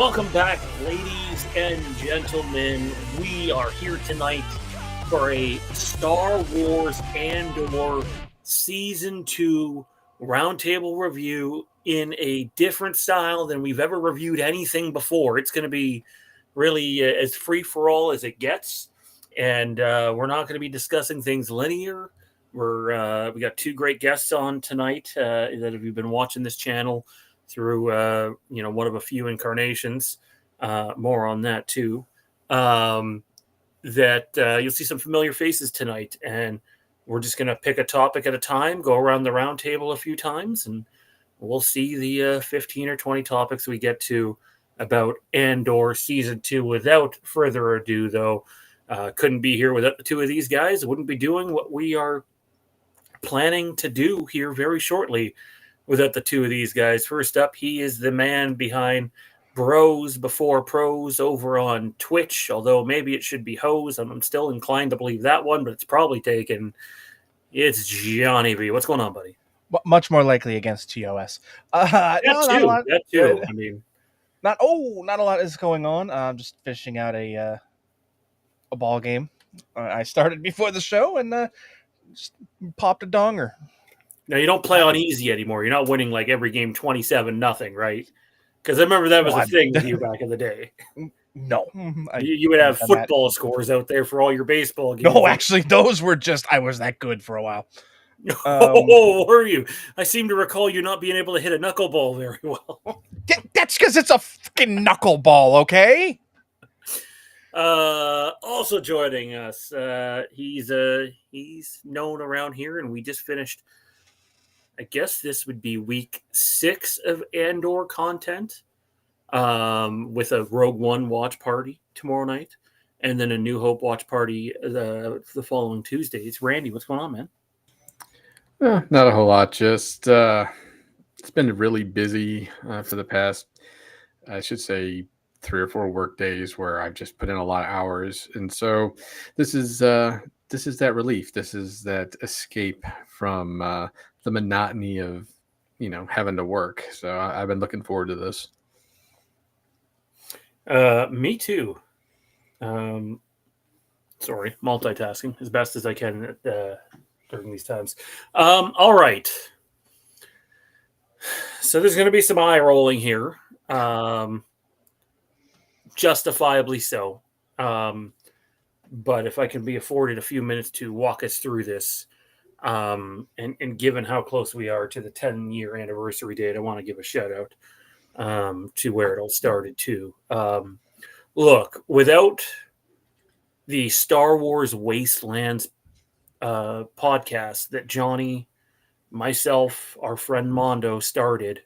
Welcome back, ladies and gentlemen. We are here tonight for a Star Wars Andor Season 2 Roundtable review in a different style than we've ever reviewed anything before. It's going to be really as free-for-all as it gets, and we're not going to be discussing things linear. We got two great guests on tonight that if you've been watching this channel through one of a few incarnations, more on that too, that you'll see some familiar faces tonight, and we're just going to pick a topic at a time, go around the round table a few times, and we'll see the 15 or 20 topics we get to about Andor Season 2. Without further ado, though, couldn't be here without the two of these guys. Wouldn't be doing what we are planning to do here very shortly without the two of these guys. First up, he is the man behind Bros Before Pros over on Twitch, although maybe it should be Hose. I'm still inclined to believe that one, but it's probably taken. It's Johnny B. What's going on, buddy? Much more likely against TOS. Not a lot. That too. I mean, not a lot is going on. I'm just finishing out a ball game. I started before the show and just popped a donger. Now, you don't play on easy anymore. You're not winning like every game 27-0, right? Because I remember that was a thing with you back in the day. No. You would have football scores out there for all your baseball games. No, actually, those were just, I was that good for a while. Were you? I seem to recall you not being able to hit a knuckleball very well. That's because it's a fucking knuckleball, okay? Also joining us, he's known around here, and we just finished, I guess this would be week 6 of Andor content, with a Rogue One watch party tomorrow night, and then a New Hope watch party the following Tuesdays. Randy, what's going on, man? Not a whole lot. Just it's been really busy for the past, I should say, 3 or 4 work days where I've just put in a lot of hours, and so this is that relief. This is that escape from the monotony of having to work. So I've been looking forward to this. Me too. Sorry, multitasking as best as I can during these times. All right. So there's going to be some eye rolling here. Justifiably so. But if I can be afforded a few minutes to walk us through this, and given how close we are to the 10-year anniversary date, I want to give a shout out to where it all started too. Look, without the Star Wars Wastelands podcast that Johnny, myself, our friend Mondo started,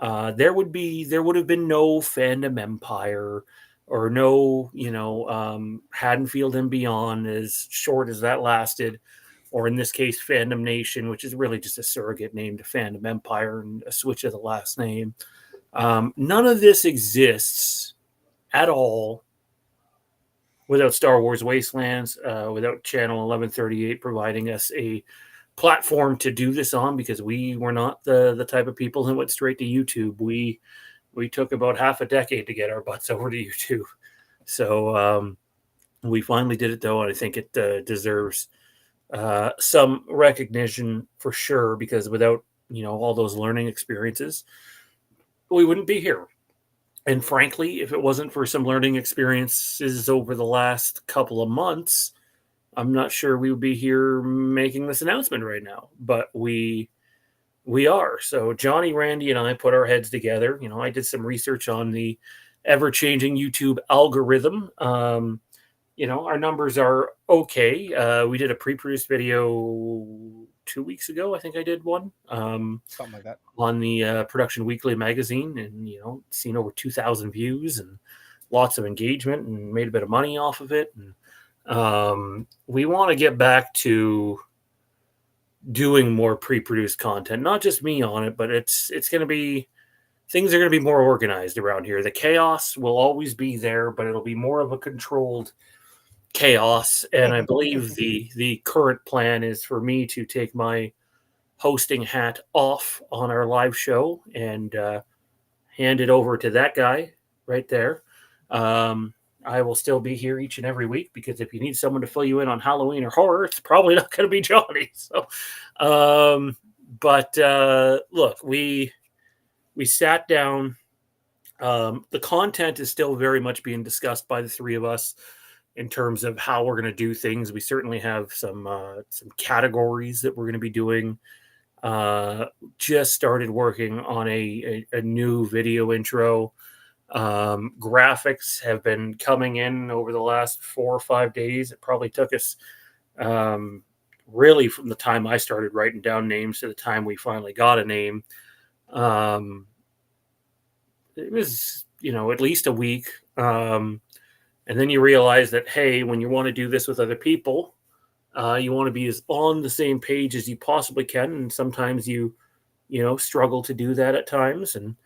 there would have been no Fandom Empire or no, Haddonfield and Beyond, as short as that lasted, or in this case, FandomNation, which is really just a surrogate name to Fandom Empire and a switch of the last name. None of this exists at all without Star Wars Wastelands, without Channel 1138 providing us a platform to do this on, because we were not the type of people who went straight to YouTube. We took about half a decade to get our butts over to YouTube. So we finally did it, though, and I think it deserves some recognition for sure, because without, all those learning experiences, we wouldn't be here. And frankly, if it wasn't for some learning experiences over the last couple of months, I'm not sure we would be here making this announcement right now. But we are. So Johnny, Randy, and I put our heads together. I did some research on the ever-changing YouTube algorithm. Our numbers are okay. We did a pre-produced video 2 weeks ago. I think I did one. Something like that. On the Production Weekly magazine, and, seen over 2,000 views and lots of engagement, and made a bit of money off of it. And we want to get back to doing more pre-produced content, not just me on it, but it's going to be, things are going to be more organized around here. The chaos will always be there, but it'll be more of a controlled chaos. And I believe the current plan is for me to take my hosting hat off on our live show and hand it over to that guy right there. I will still be here each and every week because if you need someone to fill you in on Halloween or horror, it's probably not going to be Johnny. So, look, we sat down. The content is still very much being discussed by the three of us in terms of how we're going to do things. We certainly have some categories that we're going to be doing. Just started working on a new video intro. Graphics have been coming in over the last 4 or 5 days. It probably took us really from the time I started writing down names to the time we finally got a name. It was, at least a week. And then you realize that, hey, when you want to do this with other people, you want to be as on the same page as you possibly can. And sometimes you struggle to do that at times. And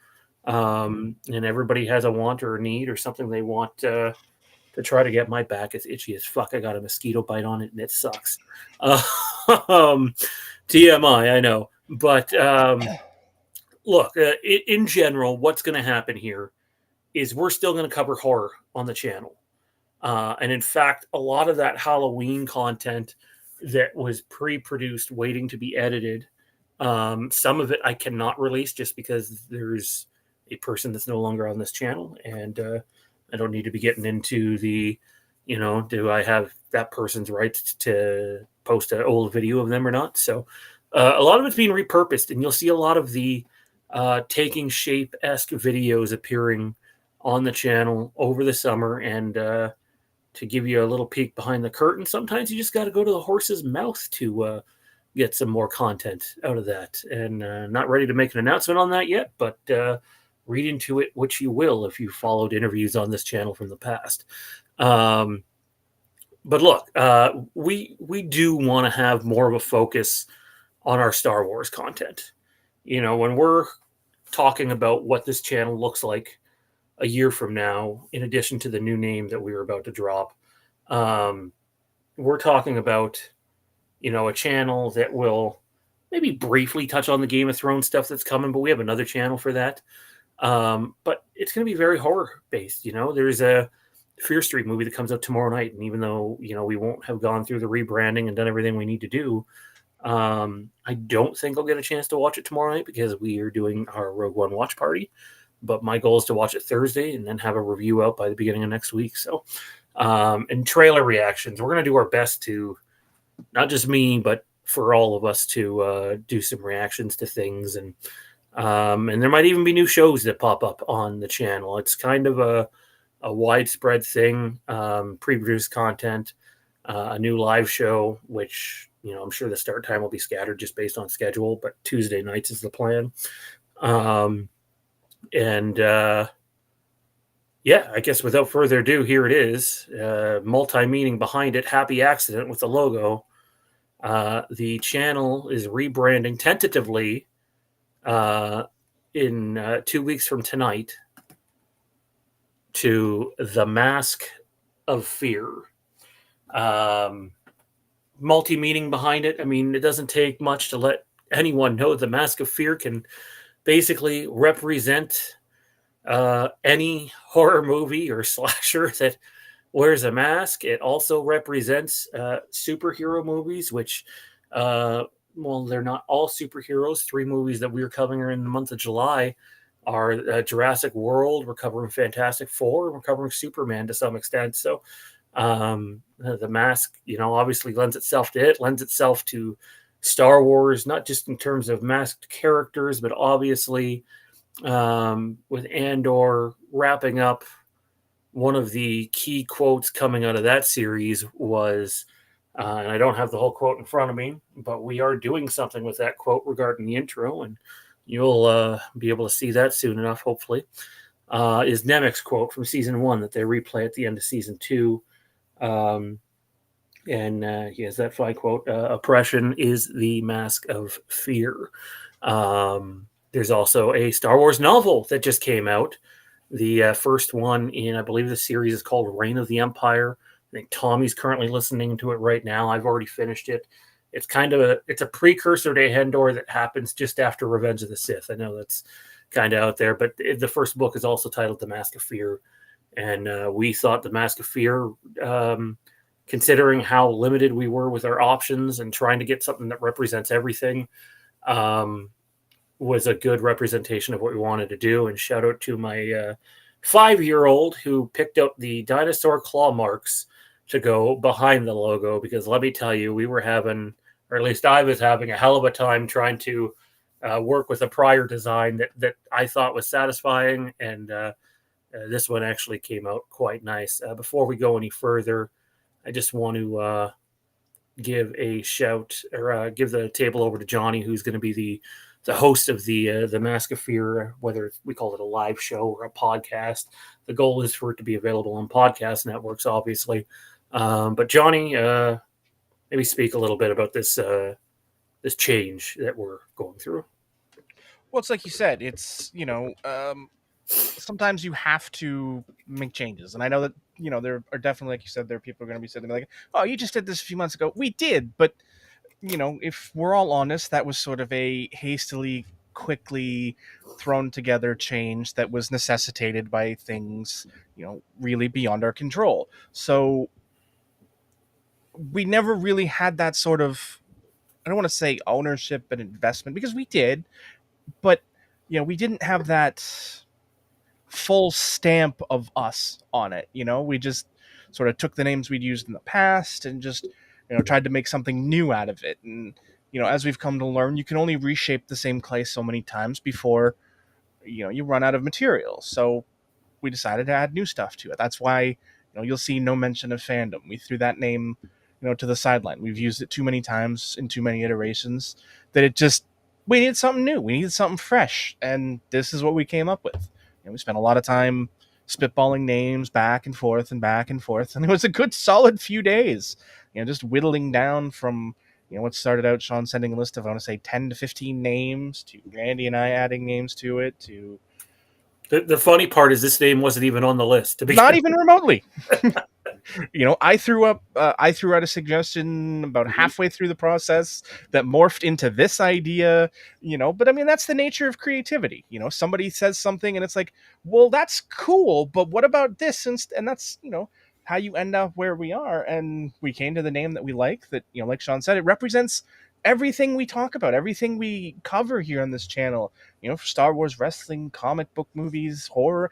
everybody has a want or a need or something they want to try to get. My back is itchy as fuck. I got a mosquito bite on it and it sucks. TMI, I know. But look, in general, what's going to happen here is we're still going to cover horror on the channel. And in fact, a lot of that Halloween content that was pre-produced waiting to be edited, some of it I cannot release just because there's a person that's no longer on this channel, and I don't need to be getting into the, do I have that person's rights to post an old video of them or not? So a lot of it's being repurposed, and you'll see a lot of the taking shape-esque videos appearing on the channel over the summer. And to give you a little peek behind the curtain, sometimes you just got to go to the horse's mouth to get some more content out of that. And not ready to make an announcement on that yet, but read into it what you will if you followed interviews on this channel from the past. But look, we do want to have more of a focus on our Star Wars content. When we're talking about what this channel looks like a year from now, in addition to the new name that we were about to drop, we're talking about, a channel that will maybe briefly touch on the Game of Thrones stuff that's coming, but we have another channel for that. But it's going to be very horror based. There's a Fear Street movie that comes out tomorrow night. And even though, we won't have gone through the rebranding and done everything we need to do, I don't think I'll get a chance to watch it tomorrow night because we are doing our Rogue One watch party. But my goal is to watch it Thursday and then have a review out by the beginning of next week. So, and trailer reactions, we're going to do our best to, not just me, but for all of us to do some reactions to things. And there might even be new shows that pop up on the channel. It's kind of a widespread thing, pre-produced content, a new live show, which, I'm sure the start time will be scattered just based on schedule, but Tuesday nights is the plan. I guess without further ado, here it is. Multi-meaning behind it, happy accident with the logo. The channel is rebranding tentatively in 2 weeks from tonight to The Mask of Fear. Multi-meaning behind it. I mean, it doesn't take much to let anyone know The Mask of Fear can basically represent any horror movie or slasher that wears a mask. It also represents superhero movies, which, they're not all superheroes. 3 movies that we're covering in the month of July are Jurassic World, we're covering Fantastic Four, we're covering Superman to some extent. So the mask, obviously lends itself to it, lends itself to Star Wars, not just in terms of masked characters, but obviously with Andor wrapping up, one of the key quotes coming out of that series was, and I don't have the whole quote in front of me, but we are doing something with that quote regarding the intro, and you'll be able to see that soon enough, hopefully, is Nemec's quote from season 1 that they replay at the end of season 2. And he has that fine quote, oppression is the mask of fear. There's also a Star Wars novel that just came out. The first one in, I believe the series is called Reign of the Empire. I think Tommy's currently listening to it right now. I've already finished it. It's kind of it's a precursor to Andor that happens just after Revenge of the Sith. I know that's kind of out there. But the first book is also titled The Mask of Fear, and we thought The Mask of Fear, considering how limited we were with our options and trying to get something that represents everything, was a good representation of what we wanted to do. And shout out to my 5-year-old who picked up the dinosaur claw marks to go behind the logo, because let me tell you, we were having, or at least I was having, a hell of a time trying to work with a prior design that I thought was satisfying, and this one actually came out quite nice. Before we go any further, I just want to give a shout, or give the table over to Johnny, who's going to be the host of the Mask of Fear, whether we call it a live show or a podcast. The goal is for it to be available on podcast networks, obviously. But Johnny, maybe speak a little bit about this this change that we're going through. Well, it's like you said, it's sometimes you have to make changes, and I know that there are definitely, like you said, there are people who are going to be sitting there like, oh, you just did this a few months ago. We did, but if we're all honest, that was sort of a hastily, quickly thrown together change that was necessitated by things really beyond our control. So we never really had that sort of, I don't want to say ownership and investment, because we did, but we didn't have that full stamp of us on it. We just sort of took the names we'd used in the past and just tried to make something new out of it. And as we've come to learn, you can only reshape the same clay so many times before you run out of material. So we decided to add new stuff to it. That's why you'll see no mention of fandom. We threw that name to the sideline. We've used it too many times in too many iterations that we needed something new. We needed something fresh, and this is what we came up with. We spent a lot of time spitballing names back and forth, and it was a good solid few days, just whittling down from what started out Sean sending a list of, I want to say, 10 to 15 names, to Randy and I adding names to it, to The funny part is this name wasn't even on the list to begin. Not even remotely. I threw out a suggestion about halfway through the process that morphed into this idea, but I mean, that's the nature of creativity. Somebody says something and it's like, well, that's cool, but what about this? And that's, how you end up where we are. And we came to the name that we like, that, like Sean said, it represents everything we talk about, everything we cover here on this channel, Star Wars, wrestling, comic book, movies, horror,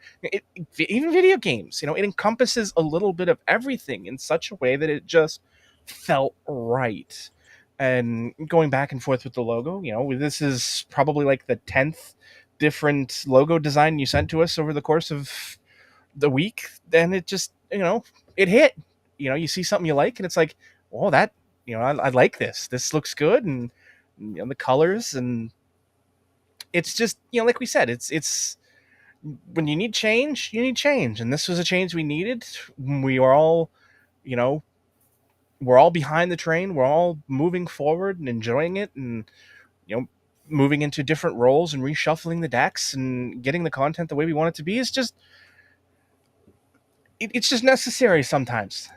even video games. It encompasses a little bit of everything in such a way that it just felt right. And going back and forth with the logo, this is probably like the 10th different logo design you sent to us over the course of the week. Then it just, it hit. You see something you like, and it's like, oh, that, I like this. This looks good, and the colors, and it's just, like we said, it's when you need change, and this was a change we needed. We are all, we're all behind the train. We're all moving forward and enjoying it, and moving into different roles and reshuffling the decks and getting the content the way we want it to be is just, it's just necessary sometimes.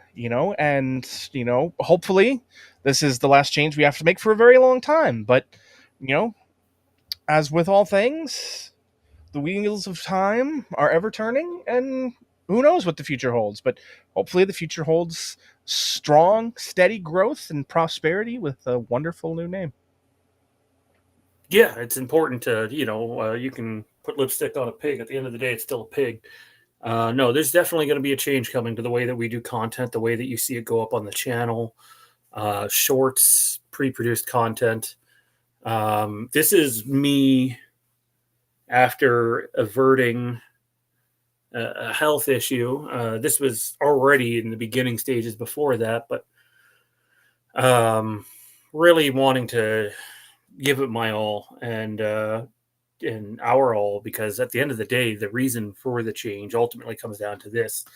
And hopefully this is the last change we have to make for a very long time. But as with all things, the wheels of time are ever turning, and who knows what the future holds. But hopefully the future holds strong, steady growth and prosperity with a wonderful new name. Yeah, it's important to, you can put lipstick on a pig. At the end of the day, it's still a pig. No, there's definitely going to be a change coming to the way that we do content, the way that you see it go up on the channel, shorts, pre-produced content. This is me after averting a health issue. This was already in the beginning stages before that, but really wanting to give it my all, and our all, because at the end of the day, the reason for the change ultimately comes down to this.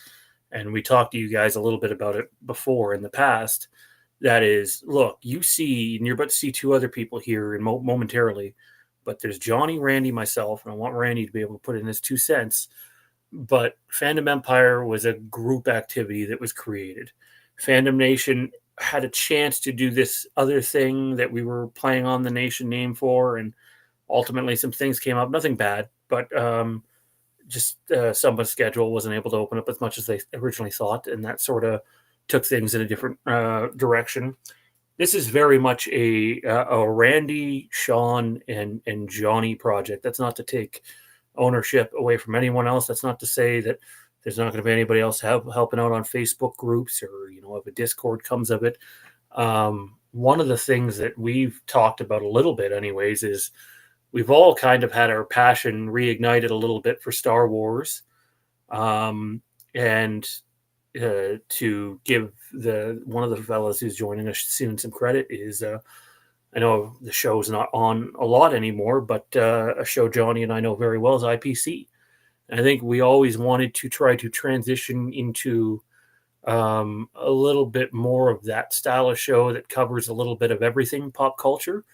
And we talked to you guys a little bit about it before in the past. That is, look, you see, and you're about to see two other people here momentarily, but there's Johnny, Randy, myself, and I want Randy to be able to put in his 2 cents. But Fandom Empire was a group activity that was created. FandomNation had a chance to do this other thing that we were playing on the Nation name for, and ultimately some things came up, nothing bad, but just someone's schedule wasn't able to open up as much as they originally thought, and that sort of took things in a different direction. This is very much a Randy, Sean, and Johnny project. That's not to take ownership away from anyone else. That's not to say that there's not going to be anybody else helping out on Facebook groups, or if a Discord comes of it. One of the things that we've talked about a little bit, anyways, is we've all kind of had our passion reignited a little bit for Star Wars, and to give one of the fellas who's joining us soon some credit is I know the show's not on a lot anymore, but a show Johnny and I know very well is IPC. And I think we always wanted to try to transition into a little bit more of that style of show that covers a little bit of everything pop culture.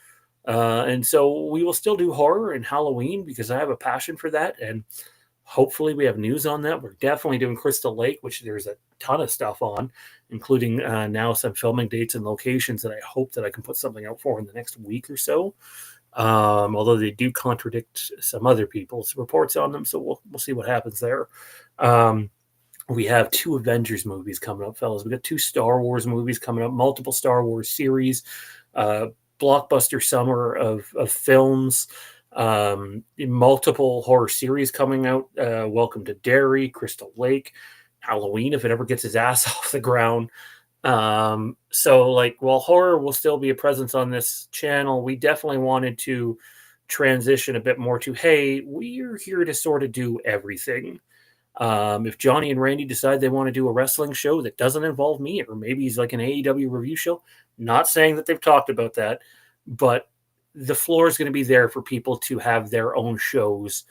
And so we will still do horror and Halloween because I have a passion for that. And hopefully we have news on that. We're definitely doing Crystal Lake, which there's a ton of stuff on, including now some filming dates and locations that I hope that I can put something out for in the next week or so. Although they do contradict some other people's reports on them. So we'll see what happens there. We have 2 Avengers movies coming up, fellas. We got 2 Star Wars movies coming up, multiple Star Wars series, blockbuster summer of films, multiple horror series coming out. Welcome to Derry, Crystal Lake, Halloween, if it ever gets his ass off the ground. So while horror will still be a presence on this channel, we definitely wanted to transition a bit more to, hey, we're here to sort of do everything. If Johnny and Randy decide they want to do a wrestling show that doesn't involve me, or maybe he's like an AEW review show, not saying that they've talked about that, but the floor is going to be there for people to have their own shows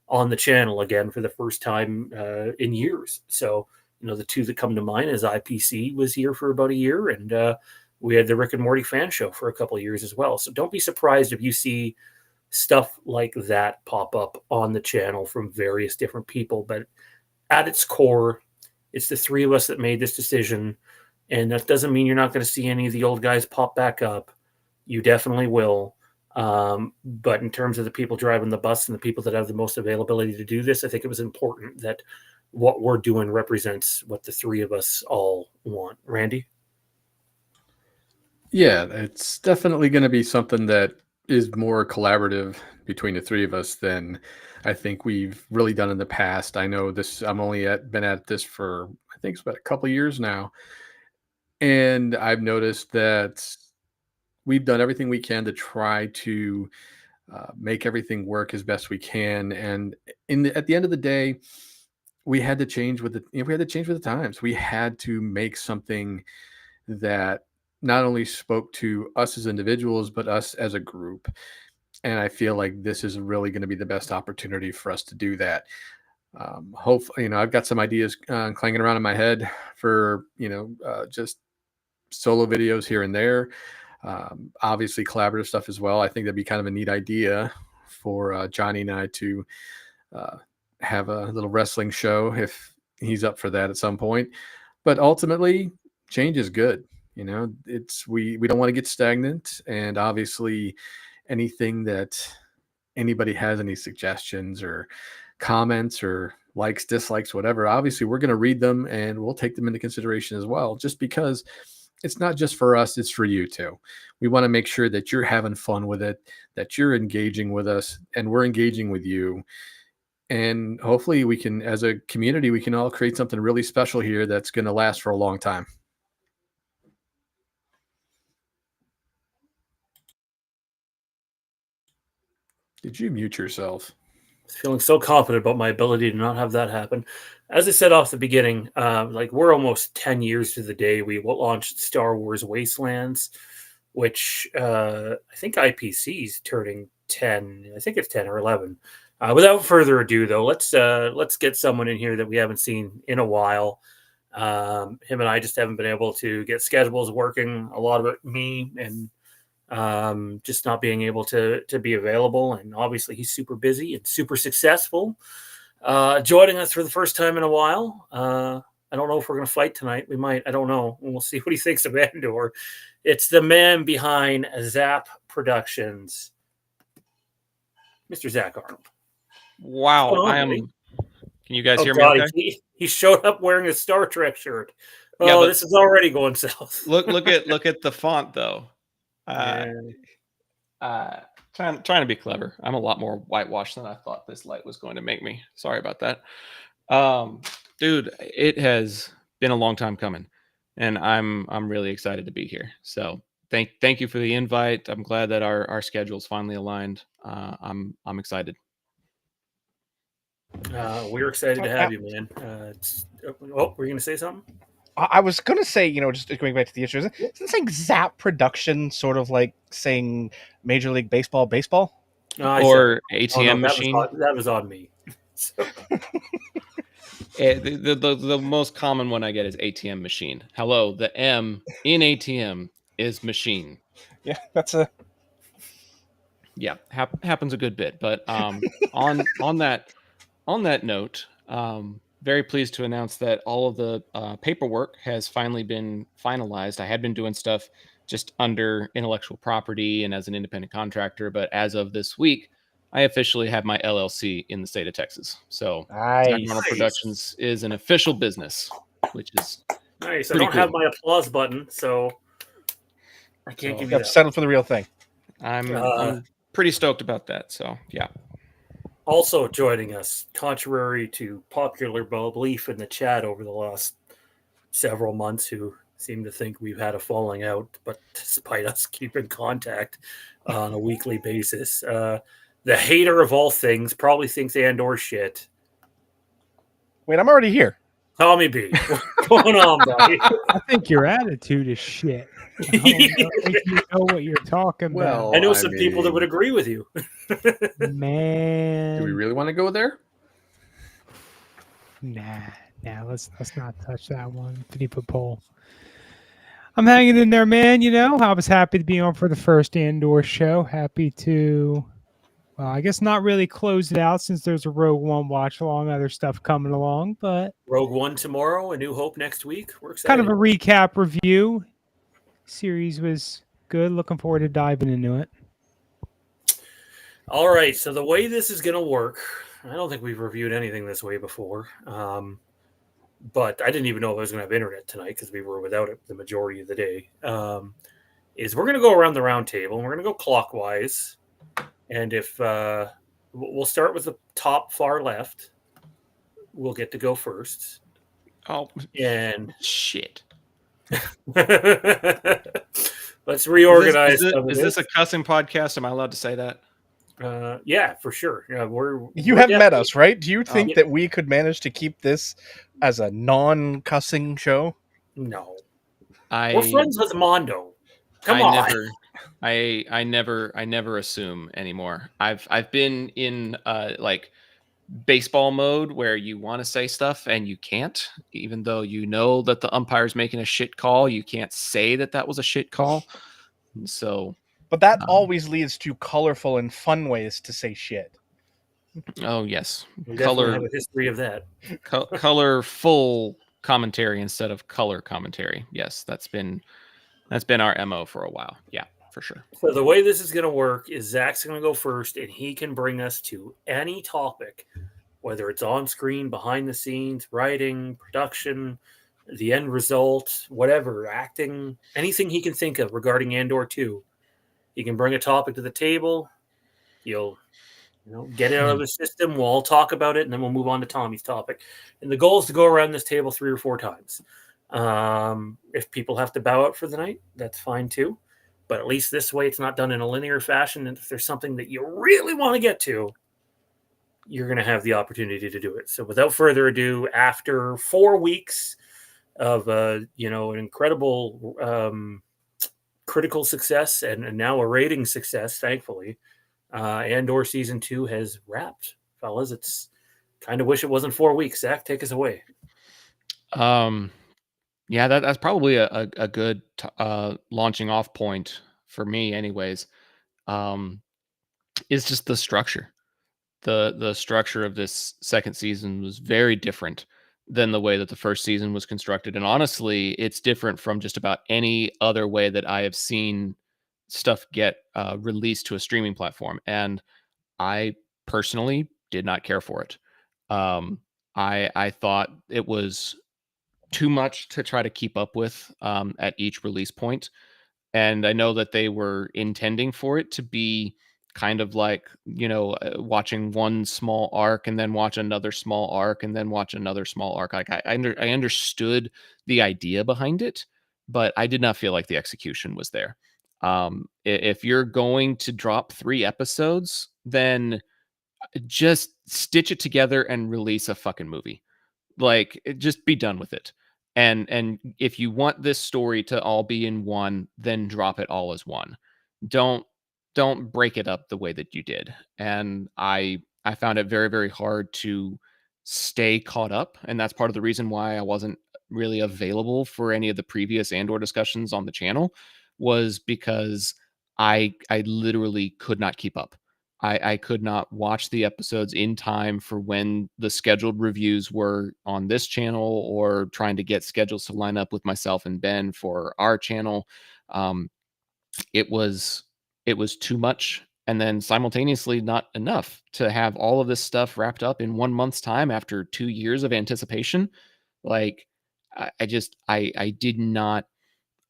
on the channel again for the first time in years. So, the 2 that come to mind is IPC was here for about a year, and we had the Rick and Morty fan show for a couple of years as well. So don't be surprised if you see stuff like that pop up on the channel from various different people. But at its core, it's the 3 of us that made this decision. And that doesn't mean you're not going to see any of the old guys pop back up. You definitely will. But in terms of the people driving the bus and the people that have the most availability to do this, I think it was important that what we're doing represents what the 3 of us all want. Randy? Yeah, it's definitely going to be something that is more collaborative between the 3 of us than I think we've really done in the past. I know this, I'm only been at this for, I think it's about a couple of years now. And I've noticed that we've done everything we can to try to make everything work as best we can. And at the end of the day, we had to change with we had to change with the times. We had to make something that not only spoke to us as individuals, but us as a group. And I feel like this is really going to be the best opportunity for us to do that. Hopefully, I've got some ideas clanging around in my head for, just solo videos here and there. Obviously collaborative stuff as well. I think that'd be kind of a neat idea for Johnny and I to have a little wrestling show if he's up for that at some point. But ultimately, change is good. It's we don't want to get stagnant, and obviously anything that anybody has, any suggestions or comments or likes, dislikes, whatever, obviously we're going to read them and we'll take them into consideration as well, just because it's not just for us, it's for you too. We want to make sure that you're having fun with it, that you're engaging with us, and we're engaging with you. And hopefully we can, as a community, we can all create something really special here that's going to last for a long time. Did you mute yourself? Feeling so confident about my ability to not have that happen. As I said off the beginning, we're almost 10 years to the day we launched Star Wars Wastelands, which I think IPC is turning 10. I think it's 10 or 11. Without further ado, though, let's get someone in here that we haven't seen in a while. Him and I just haven't been able to get schedules working. A lot of it, me and just not being able to be available. And obviously he's super busy and super successful. Joining us for the first time in a while. I don't know if we're going to fight tonight. We might. I don't know. We'll see what he thinks of Andor. It's the man behind ZAP Productions, Mr. Zach Arnold. Wow, Oh, I am. buddy. Can you guys Oh hear me? God, Okay. he showed up wearing a Star Trek shirt. Yeah, Oh, but this is already going south. look at the font though. Uh, Yeah. trying to be clever. I'm a lot more whitewashed than I thought this light was going to make me. Sorry about that. Dude, it has been a long time coming, and I'm really excited to be here. So thank you for the invite. I'm glad that our schedules finally aligned. I'm excited. We're excited to have you, man. Were you going to say something? I was gonna say, just going back to the issue, isn't saying ZAP Productions sort of like saying Major League Baseball, baseball? No, I said Or it. ATM Oh, no, machine. that was on me. So, The most common one I get is ATM machine. Hello, the M in ATM is machine. Yeah, that's a. Yeah, happens a good bit. But on that note, very pleased to announce that all of the paperwork has finally been finalized. I had been doing stuff just under intellectual property and as an independent contractor, but as of this week, I officially have my LLC in the state of Texas. So Zach Arnold Nice. Productions is an official business, which is nice. I pretty don't cool. have my applause button, so I can't give you that. Settled for the real thing. I'm pretty stoked about that. So yeah. Also joining us, contrary to popular belief in the chat over the last several months, who seem to think we've had a falling out, but despite us keeping contact on a weekly basis, the hater of all things probably thinks Andor shit. Wait, I'm already here. TOMMI B, what's going on, buddy? I think your attitude is shit. I don't think you know what you're talking Well, I know I some people that would mean, agree with you. about. Man. do we really want to go there? Nah, let's not touch that one. Filipa Poll. I'm hanging in there, man. I was happy to be on for the first Andor show. Happy to, well, I guess not really close it out since there's a Rogue One watch along, other stuff coming along, but Rogue One tomorrow, A New Hope next week. We're excited. kind of a recap review. Series was good. Looking forward to diving into it. All right, so the way this is going to work, I don't think we've reviewed anything this way before. But I didn't even know if I was going to have internet tonight because we were without it the majority of the day. Is we're going to go around the round table and we're going to go clockwise. And if we'll start with the top far left, we'll get to go first. Oh, and shit. Let's reorganize. Is this a cussing podcast? Am I allowed to say that? Yeah, for sure. You have met us, right? Do you think that we could manage to keep this as a non-cussing show? No, we're friends with Mondo. Come on. I never assume anymore. I've been in like baseball mode where you want to say stuff and you can't, even though you know that the umpire's making a shit call. You can't say that was a shit call. And so, but that always leads to colorful and fun ways to say shit. Oh yes, we definitely have a history of that. Colorful commentary instead of color commentary. Yes, that's been our MO for a while. Yeah, for sure. So the way this is going to work is Zach's going to go first, and he can bring us to any topic, whether it's on screen, behind the scenes, writing, production, the end result, whatever, acting, anything he can think of regarding Andor 2. He can bring a topic to the table. You'll get it out of the system. We'll all talk about it, and then we'll move on to Tommy's topic. And the goal is to go around this table 3 or 4 times. If people have to bow out for the night, that's fine too. But at least this way, it's not done in a linear fashion. And if there's something that you really want to get to, you're going to have the opportunity to do it. So without further ado, after 4 weeks of an incredible critical success and now a rating success, thankfully, Andor season 2 has wrapped, fellas. It's kind of wish it wasn't 4 weeks. Zach, take us away. Yeah, that's probably a good launching off point for me, anyways. Is just the structure. The structure of this second season was very different than the way that the first season was constructed, and honestly, it's different from just about any other way that I have seen stuff get released to a streaming platform. And I personally did not care for it. I thought it was too much to try to keep up with at each release point. And I know that they were intending for it to be kind of like, watching one small arc and then watch another small arc and then watch another small arc. Like I understood the idea behind it, but I did not feel like the execution was there. If you're going to drop 3 episodes, then just stitch it together and release a fucking movie. Like, just be done with it. And if you want this story to all be in one, then drop it all as one. Don't don't break it up the way that you did. And I found it very, very hard to stay caught up, and that's part of the reason why I wasn't really available for any of the previous Andor discussions on the channel, was because I literally could not keep up. I could not watch the episodes in time for when the scheduled reviews were on this channel, or trying to get schedules to line up with myself and Ben for our channel. Um, it was too much, and then simultaneously not enough to have all of this stuff wrapped up in 1 month's time after 2 years of anticipation. Like, I did not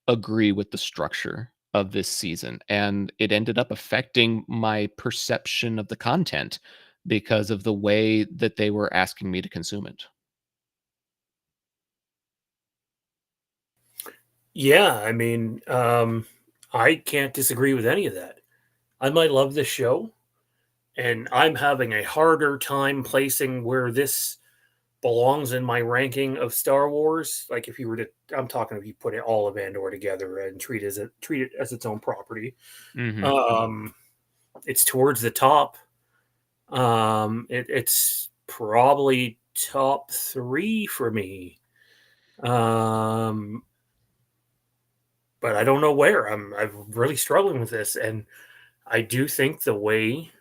agree with the structure of this season, and it ended up affecting my perception of the content because of the way that they were asking me to consume it. Yeah, I mean, I can't disagree with any of that. I might love this show, and I'm having a harder time placing where this belongs in my ranking of Star Wars. Like, if you were to, I'm talking if you put it all of Andor together and treat it as its own property. Mm-hmm. It's towards the top. It's probably top 3 for me. But I don't know where. I'm really struggling with this, and I do think the way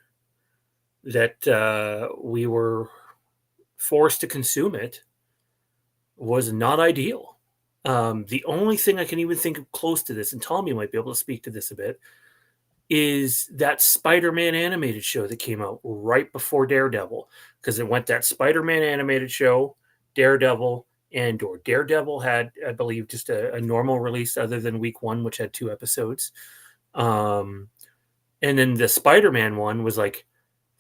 that we were forced to consume it was not ideal. The only thing I can even think of close to this, and Tommy might be able to speak to this a bit, is that Spider-Man animated show that came out right before Daredevil, because it went that Spider-Man animated show, Daredevil, Andor. Daredevil had, I believe, just a normal release other than week 1, which had 2 episodes. And then the Spider-Man one was like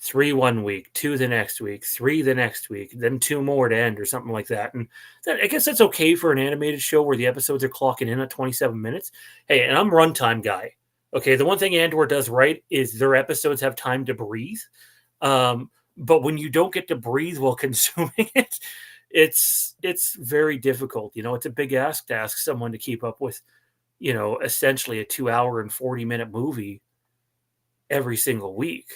3 one week, 2 the next week, 3 the next week, then 2 more to end or something like that. And I guess that's okay for an animated show where the episodes are clocking in at 27 minutes. Hey, and I'm runtime guy. Okay, the one thing Andor does right is their episodes have time to breathe. But when you don't get to breathe while consuming it, it's very difficult. It's a big ask to ask someone to keep up with, essentially a 2-hour and 40-minute movie every single week.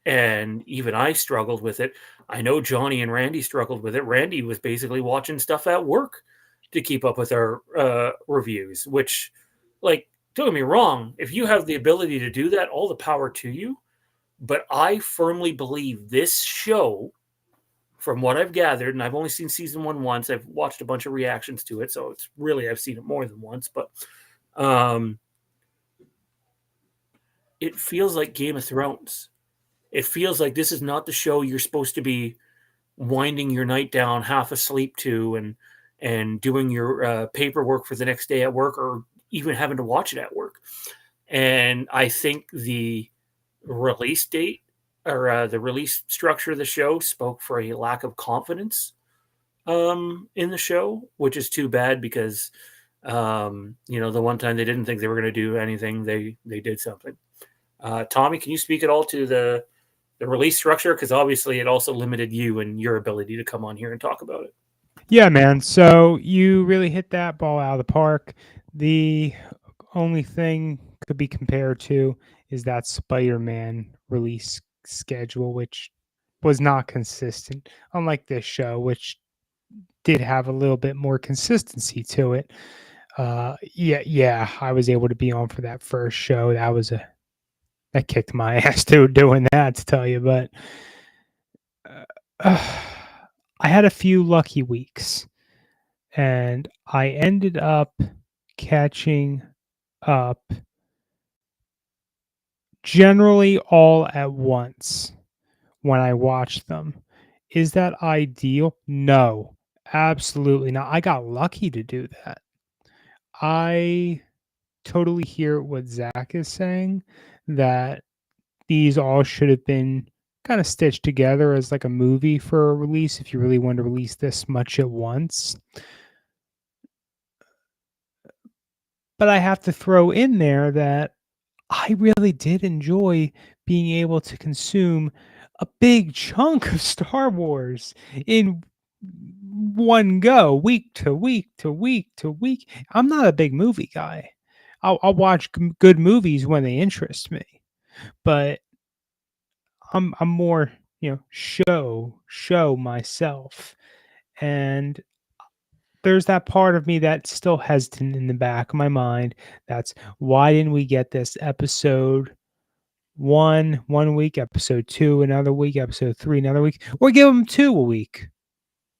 And even I struggled with it. I know Johnny and Randy struggled with it. Randy was basically watching stuff at work to keep up with our reviews, which, like, don't get me wrong, if you have the ability to do that, all the power to you. But I firmly believe this show, from what I've gathered, and I've only seen season 1 once, I've watched a bunch of reactions to it, so it's really, I've seen it more than once, but it feels like Game of Thrones. It feels like this is not the show you're supposed to be winding your night down half asleep to, and doing your paperwork for the next day at work, or even having to watch it at work. And I think the release date, or the release structure of the show, spoke for a lack of confidence in the show, which is too bad, because the one time they didn't think they were going to do anything, they did something. Tommy, can you speak at all to the release structure? Because obviously it also limited you and your ability to come on here and talk about it. Yeah, man. So you really hit that ball out of the park. The only thing could be compared to is that Spider-Man release schedule, which was not consistent, unlike this show, which did have a little bit more consistency to it. Yeah, I was able to be on for that first show. That kicked my ass to doing that, to tell you. But I had a few lucky weeks, and I ended up catching up generally all at once when I watch them. Is that ideal? No, absolutely not. I got lucky to do that. I totally hear what Zach is saying, that these all should have been kind of stitched together as like a movie for a release if you really want to release this much at once. But I have to throw in there that I really did enjoy being able to consume a big chunk of Star Wars in one go, week to week to week to week. I'm not a big movie guy. I'll watch good movies when they interest me, but I'm more, show myself. And there's that part of me that's still hesitant in the back of my mind. That's why didn't we get this episode 1 week, episode 2 another week, episode 3 another week, or give them 2 a week.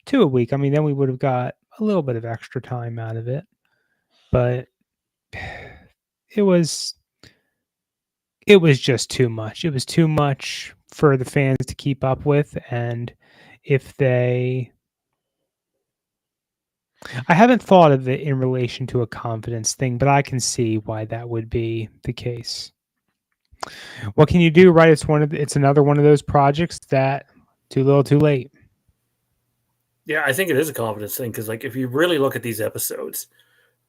2 a week. I mean, then we would have got a little bit of extra time out of it. But it was just too much. It was too much for the fans to keep up with, and if they I haven't thought of it in relation to a confidence thing, but I can see why that would be the case. What can you do, right? It's another one of those projects that too little, too late. Yeah, I think it is a confidence thing because, like, if you really look at these episodes,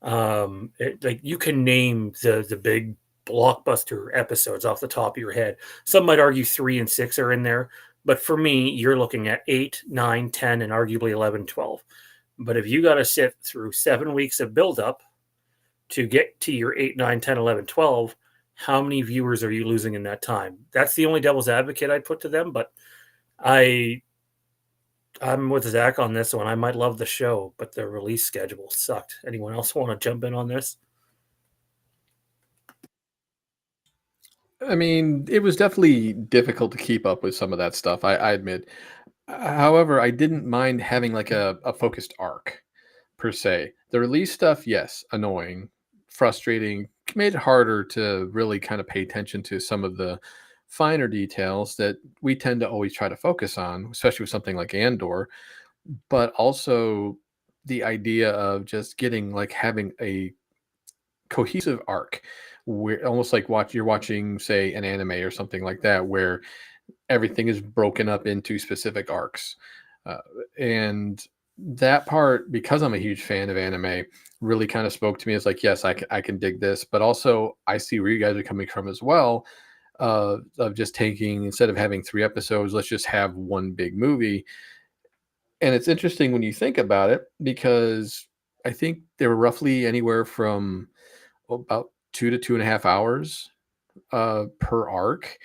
like you can name the big blockbuster episodes off the top of your head. Some might argue 3 and 6 are in there, but for me, you're looking at 8, 9, 10, and arguably 11, 12. But if you got to sit through 7 weeks of buildup to get to your 8, 9, 10, 11, 12, how many viewers are you losing in that time? That's the only devil's advocate I'd put to them. But I'm with Zach on this one. I might love the show, but the release schedule sucked. Anyone else want to jump in on this? I mean, it was definitely difficult to keep up with some of that stuff, I admit. However, I didn't mind having like a focused arc per se. The release stuff, yes, annoying, frustrating, made it harder to really kind of pay attention to some of the finer details that we tend to always try to focus on, especially with something like Andor. But also the idea of just getting like having a cohesive arc where almost like you're watching, say, an anime or something like that, where everything is broken up into specific arcs. Uh, and that part, because I'm a huge fan of anime, really kind of spoke to me as like, yes, I can dig this, but also I see where you guys are coming from as well. Of just taking, instead of having 3 episodes, let's just have one big movie. And it's interesting when you think about it, because I think they were roughly anywhere from about 2 to 2.5 hours per arc.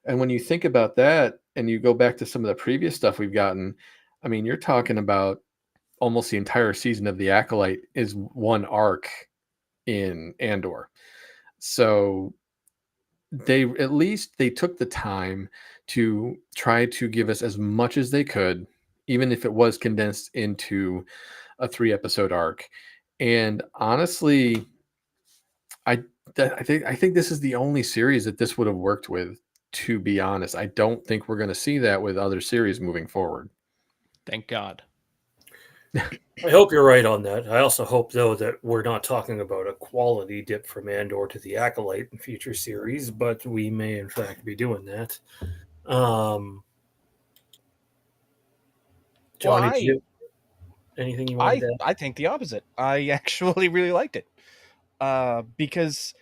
And when you think about that and you go back to some of the previous stuff we've gotten, I mean, you're talking about almost the entire season of The Acolyte is one arc in Andor. So they took the time to try to give us as much as they could, even if it was condensed into a 3 episode arc. And honestly, I I think this is the only series that this would have worked with. To be honest, I don't think we're going to see that with other series moving forward. Thank God. I hope you're right on that. I also hope, though, that we're not talking about a quality dip from Andor to the Acolyte in future series, but we may, in fact, be doing that. Johnny, Well, did you have anything you wanted to add? I think the opposite. I actually really liked it. Because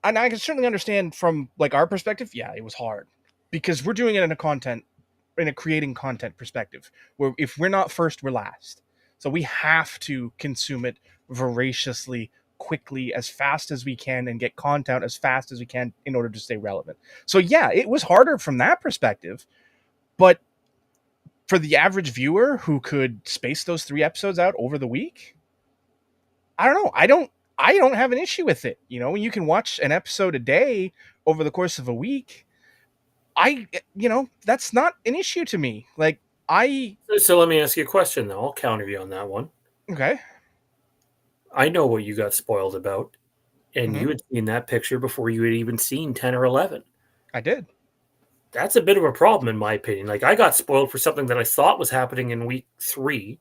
and I can certainly understand from like our perspective, yeah, it was hard. Because we're doing it in a creating content perspective, where if we're not first, we're last. So we have to consume it voraciously, quickly, as fast as we can, and get content as fast as we can in order to stay relevant. So yeah, it was harder from that perspective, but for the average viewer who could space those 3 episodes out over the week, I don't know. I don't have an issue with it. You know, you can watch an episode a day over the course of a week. That's not an issue to me. Like So let me ask you a question, though. I'll counter you on that one. okay. I know what you got spoiled about, and Mhm. you had seen that picture before you had even seen 10 or 11. I did. that's a bit of a problem in my opinion. Like, I got spoiled for something that I thought was happening in week 3.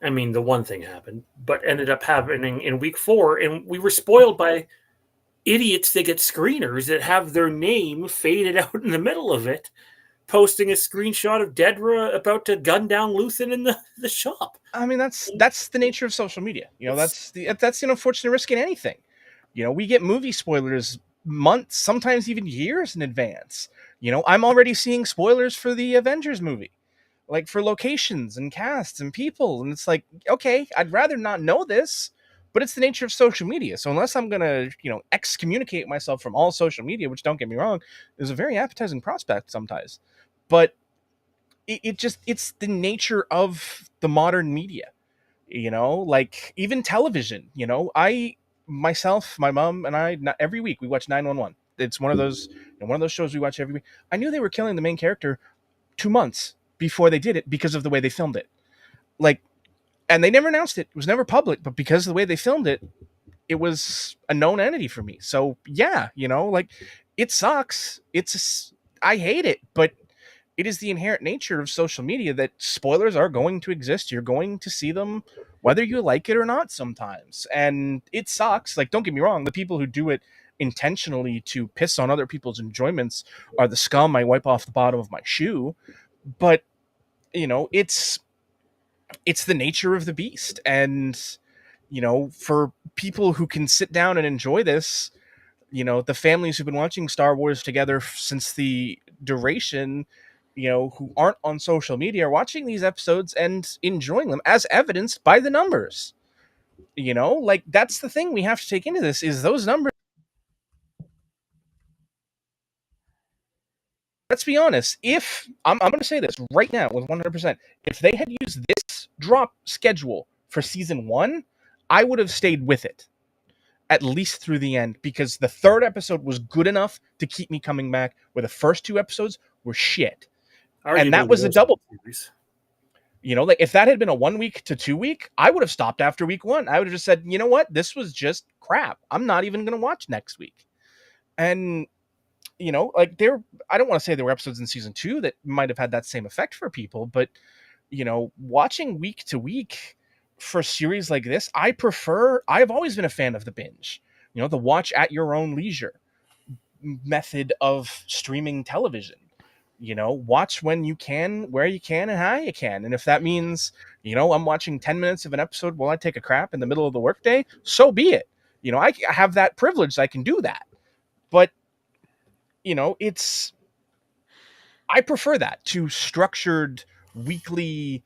I mean, the one thing happened, but ended up happening in week 4, and we were spoiled by idiots that get screeners that have their name faded out in the middle of it, posting a screenshot of Dedra about to gun down Luthen in the shop. I mean, that's the nature of social media. You know, that's the unfortunate risk in anything. You know, we get movie spoilers months, sometimes even years in advance. You know, I'm already seeing spoilers for the Avengers movie, like for locations and casts and people, and it's like, okay, I'd rather not know this, but it's the nature of social media. So unless I'm gonna, excommunicate myself from all social media, which, don't get me wrong, is a very appetizing prospect sometimes, but it's the nature of the modern media. Like even television. I myself, my mom, and I, not every week we watch 911. It's one of those shows we watch every week. I knew they were killing the main character 2 months before they did it because of the way they filmed it. Like, and they never announced it. It was never public, but because of the way they filmed it, it was a known entity for me. So yeah, like, it sucks. I hate it, but it is the inherent nature of social media that spoilers are going to exist. You're going to see them whether you like it or not sometimes. And it sucks. Like, don't get me wrong, the people who do it intentionally to piss on other people's enjoyments are the scum I wipe off the bottom of my shoe. But, it's the nature of the beast. And, for people who can sit down and enjoy this, the families who've been watching Star Wars together since the duration, who aren't on social media, are watching these episodes and enjoying them, as evidenced by the numbers. Like, that's the thing we have to take into this, is those numbers. Let's be honest. If I'm going to say this right now with 100%, if they had used this drop schedule for season 1, I would have stayed with it at least through the end, because the 3rd episode was good enough to keep me coming back, where the first 2 episodes were shit. And that was a double. Like, if that had been a 1 week to 2 week, I would have stopped after week 1. I would have just said, you know what? This was just crap. I'm not even going to watch next week. And, like, I don't want to say there were episodes in season 2 that might have had that same effect for people, but, watching week to week for a series like this, I've always been a fan of the binge, the watch at your own leisure method of streaming television. Watch when you can, where you can, and how you can. And if that means, I'm watching 10 minutes of an episode while I take a crap in the middle of the workday, so be it. I have that privilege. I can do that. But, I prefer that to structured weekly,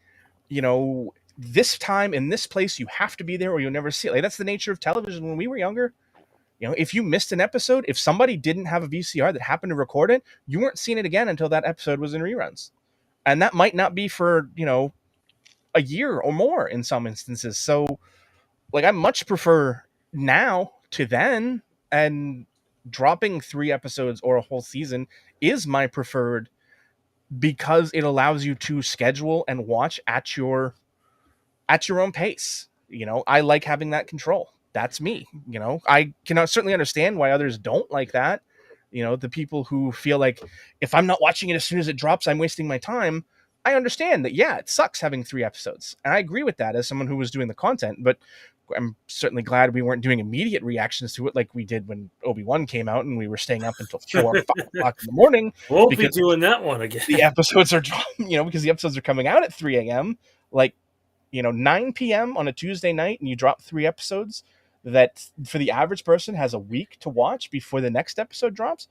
this time in this place, you have to be there or you'll never see it. Like, that's the nature of television when we were younger. If you missed an episode, if somebody didn't have a VCR that happened to record it, you weren't seeing it again until that episode was in reruns. And that might not be for, a year or more in some instances. So, like, I much prefer now to then, and dropping 3 episodes or a whole season is my preferred, because it allows you to schedule and watch at your own pace. I like having that control. That's me. I can certainly understand why others don't like that. The people who feel like, if I'm not watching it as soon as it drops, I'm wasting my time. I understand that. Yeah, it sucks having 3 episodes. And I agree with that as someone who was doing the content, but I'm certainly glad we weren't doing immediate reactions to it like we did when Obi-Wan came out and we were staying up until 4 or 5 o'clock in the morning. We'll be doing that one again. The episodes are, because the episodes are coming out at 3 a.m. Like, 9 p.m. on a Tuesday night, and you drop 3 episodes that, for the average person, has a week to watch before the next episode drops,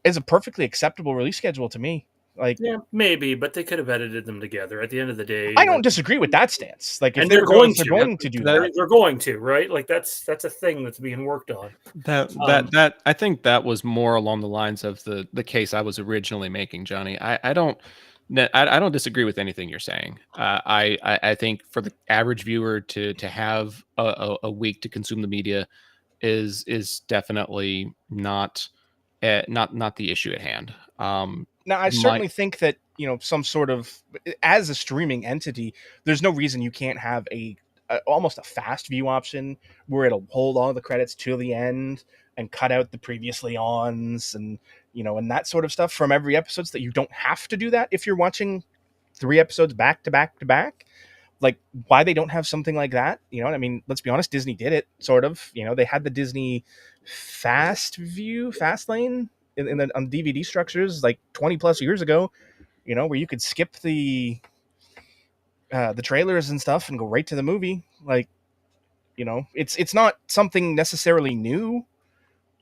is a perfectly acceptable release schedule to me. Like, yeah, maybe, but they could have edited them together. At the end of the day, I don't disagree with that stance. Like, if and they're going to do that, they're going to, right? Like, that's a thing that's being worked on. That I think that was more along the lines of the case I was originally making, Johnny. I don't disagree with anything you're saying. I think for the average viewer to have a week to consume the media is definitely not the issue at hand. Now, I certainly think that, some sort of, as a streaming entity, there's no reason you can't have almost a fast view option where it'll hold all the credits till the end. and cut out the previously ons and and that sort of stuff from every episode, so that you don't have to do that if you're watching 3 episodes back to back to back. Like, why they don't have something like that? I mean, let's be honest, Disney did it, sort of. They had the Disney fast lane on DVD structures like 20 plus years ago, where you could skip the trailers and stuff and go right to the movie. Like, it's not something necessarily new.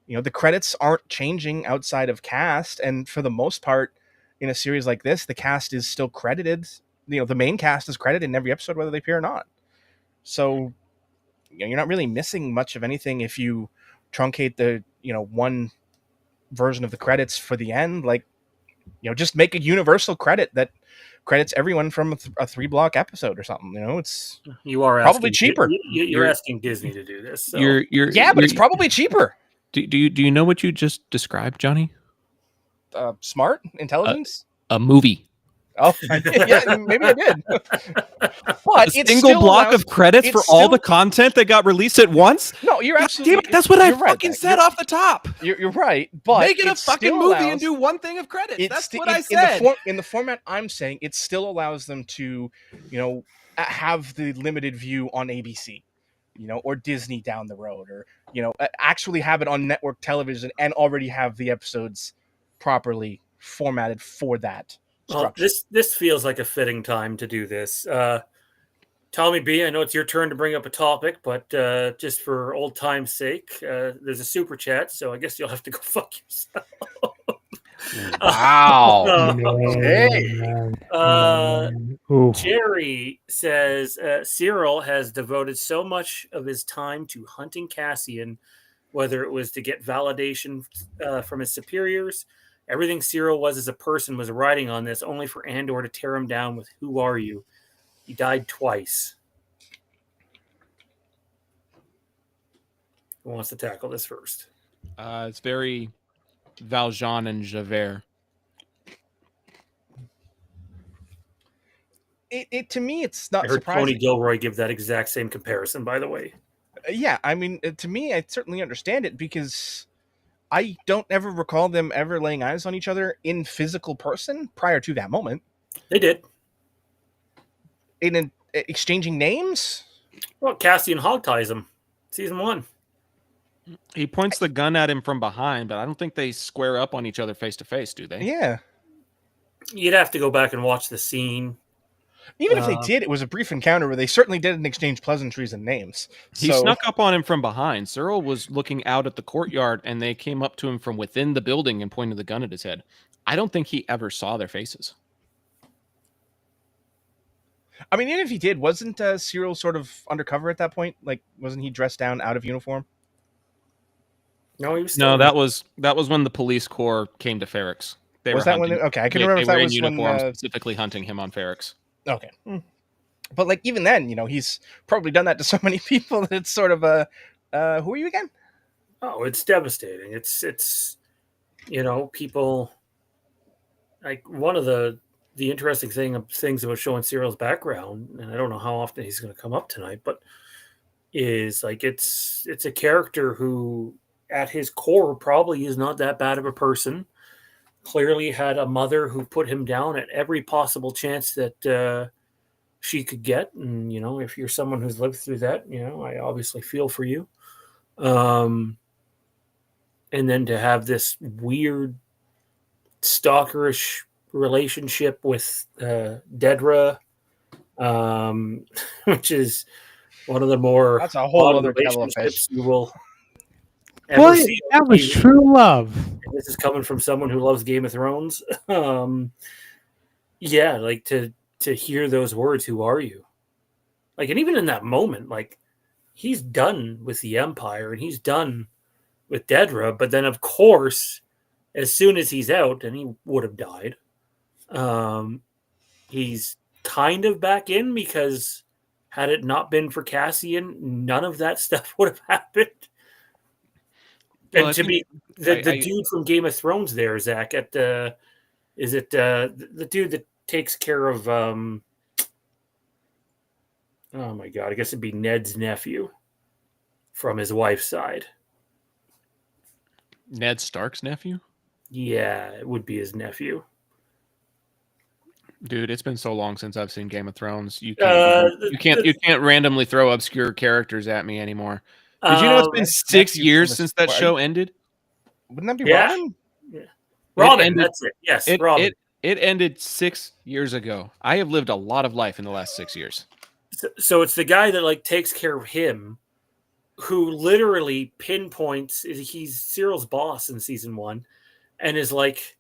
The credits aren't changing outside of cast, and for the most part, in a series like this, the cast is still credited. The main cast is credited in every episode, whether they appear or not. So, you're not really missing much of anything if you truncate the one version of the credits for the end. Like, just make a universal credit that credits everyone from a 3-block episode or something. It's probably cheaper. You're asking Disney to do this. So. But it's probably cheaper. Do you know what you just described, Johnny? Smart intelligence. A movie. Oh, yeah, maybe I did. But a single block of credits for all the content that got released at once? No, you're absolutely. Damn it, that's what I fucking said off the top. You're right, but make it a fucking movie and do one thing of credits. That's what I said. In the format I'm saying, it still allows them to, have the limited view on ABC, or Disney down the road, or actually have it on network television and already have the episodes properly formatted for that. Well, this feels like a fitting time to do this. TOMMI B, I know it's your turn to bring up a topic, but just for old time's sake, there's a super chat, so I guess you'll have to go fuck yourself. Wow. Jerry says Cyril has devoted so much of his time to hunting Cassian, whether it was to get validation from his superiors. Everything Cyril was as a person was riding on this, only for Andor to tear him down with "Who are you?" He died twice. Who wants to tackle this first? It's very Valjean and Javert. It to me, it's not I heard surprising. Tony Gilroy give that exact same comparison, by the way. Yeah, I mean, to me, I certainly understand it, because I don't ever recall them ever laying eyes on each other in physical person prior to that moment. They did. In exchanging names? Well, Cassian hogties him. Season 1. He points the gun at him from behind, but I don't think they square up on each other face to face, do they? Yeah. You'd have to go back and watch the scene. Even if they did, it was a brief encounter where they certainly didn't exchange pleasantries and names. He snuck up on him from behind. Cyril was looking out at the courtyard, and they came up to him from within the building and pointed the gun at his head. I don't think he ever saw their faces. I mean, even if he did, wasn't Cyril sort of undercover at that point? Like, wasn't he dressed down out of uniform? No, he was. No, that was when the police corps came to Ferrix. Was that when? Okay, I can remember if that was when when specifically hunting him on Ferrix. Okay, but like even then, he's probably done that to so many people that it's sort of a who are you again? Oh, it's devastating. It's people. Like, one of the interesting things about showing Cyril's background, and I don't know how often he's going to come up tonight, but is like it's a character who, at his core, probably is not that bad of a person. Clearly had a mother who put him down at every possible chance that she could get. And, if you're someone who's lived through that, I obviously feel for you. And then to have this weird stalkerish relationship with Dedra, which is one of the more that's a whole other kettle of relationships fish. you will Boy, that was true love. This is coming from someone who loves Game of Thrones. Yeah, like to hear those words, "Who are you?" Like, and even in that moment, like, he's done with the Empire and he's done with Dedra, but then of course, as soon as he's out, and he would have died, he's kind of back in, because had it not been for Cassian, none of that stuff would have happened. Well, and to be the dude from Game of Thrones there, Zach, at the dude that takes care of oh my god, I guess it'd be Ned's nephew from his wife's side. Ned Stark's nephew? Yeah, it would be his nephew. Dude, it's been so long since I've seen Game of Thrones. You Uh, can't randomly throw obscure characters at me anymore. Did you know it's been um, 6 nephew years from the- since that Wait, are show you- ended? Wouldn't that be Yeah. Robin? Robin, ended- that's it. Yes, It Robin. it ended 6 years ago. I have lived a lot of life in the last 6 years. So it's the guy that like takes care of him, who literally pinpoints. He's Cyril's boss in season 1, and is like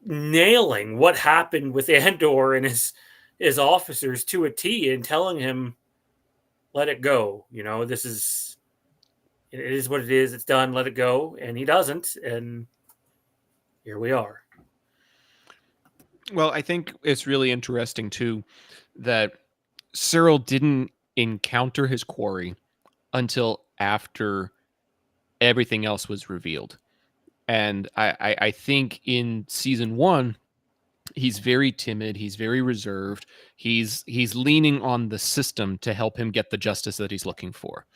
nailing what happened with Andor and his officers to a T, and telling him, "Let it go. You know, it is what it is. It's done. Let it go." And he doesn't, and here we are. Well, I think it's really interesting too that Cyril didn't encounter his quarry until after everything else was revealed. And I think in season 1, he's very timid, he's very reserved, he's leaning on the system to help him get the justice that he's looking for.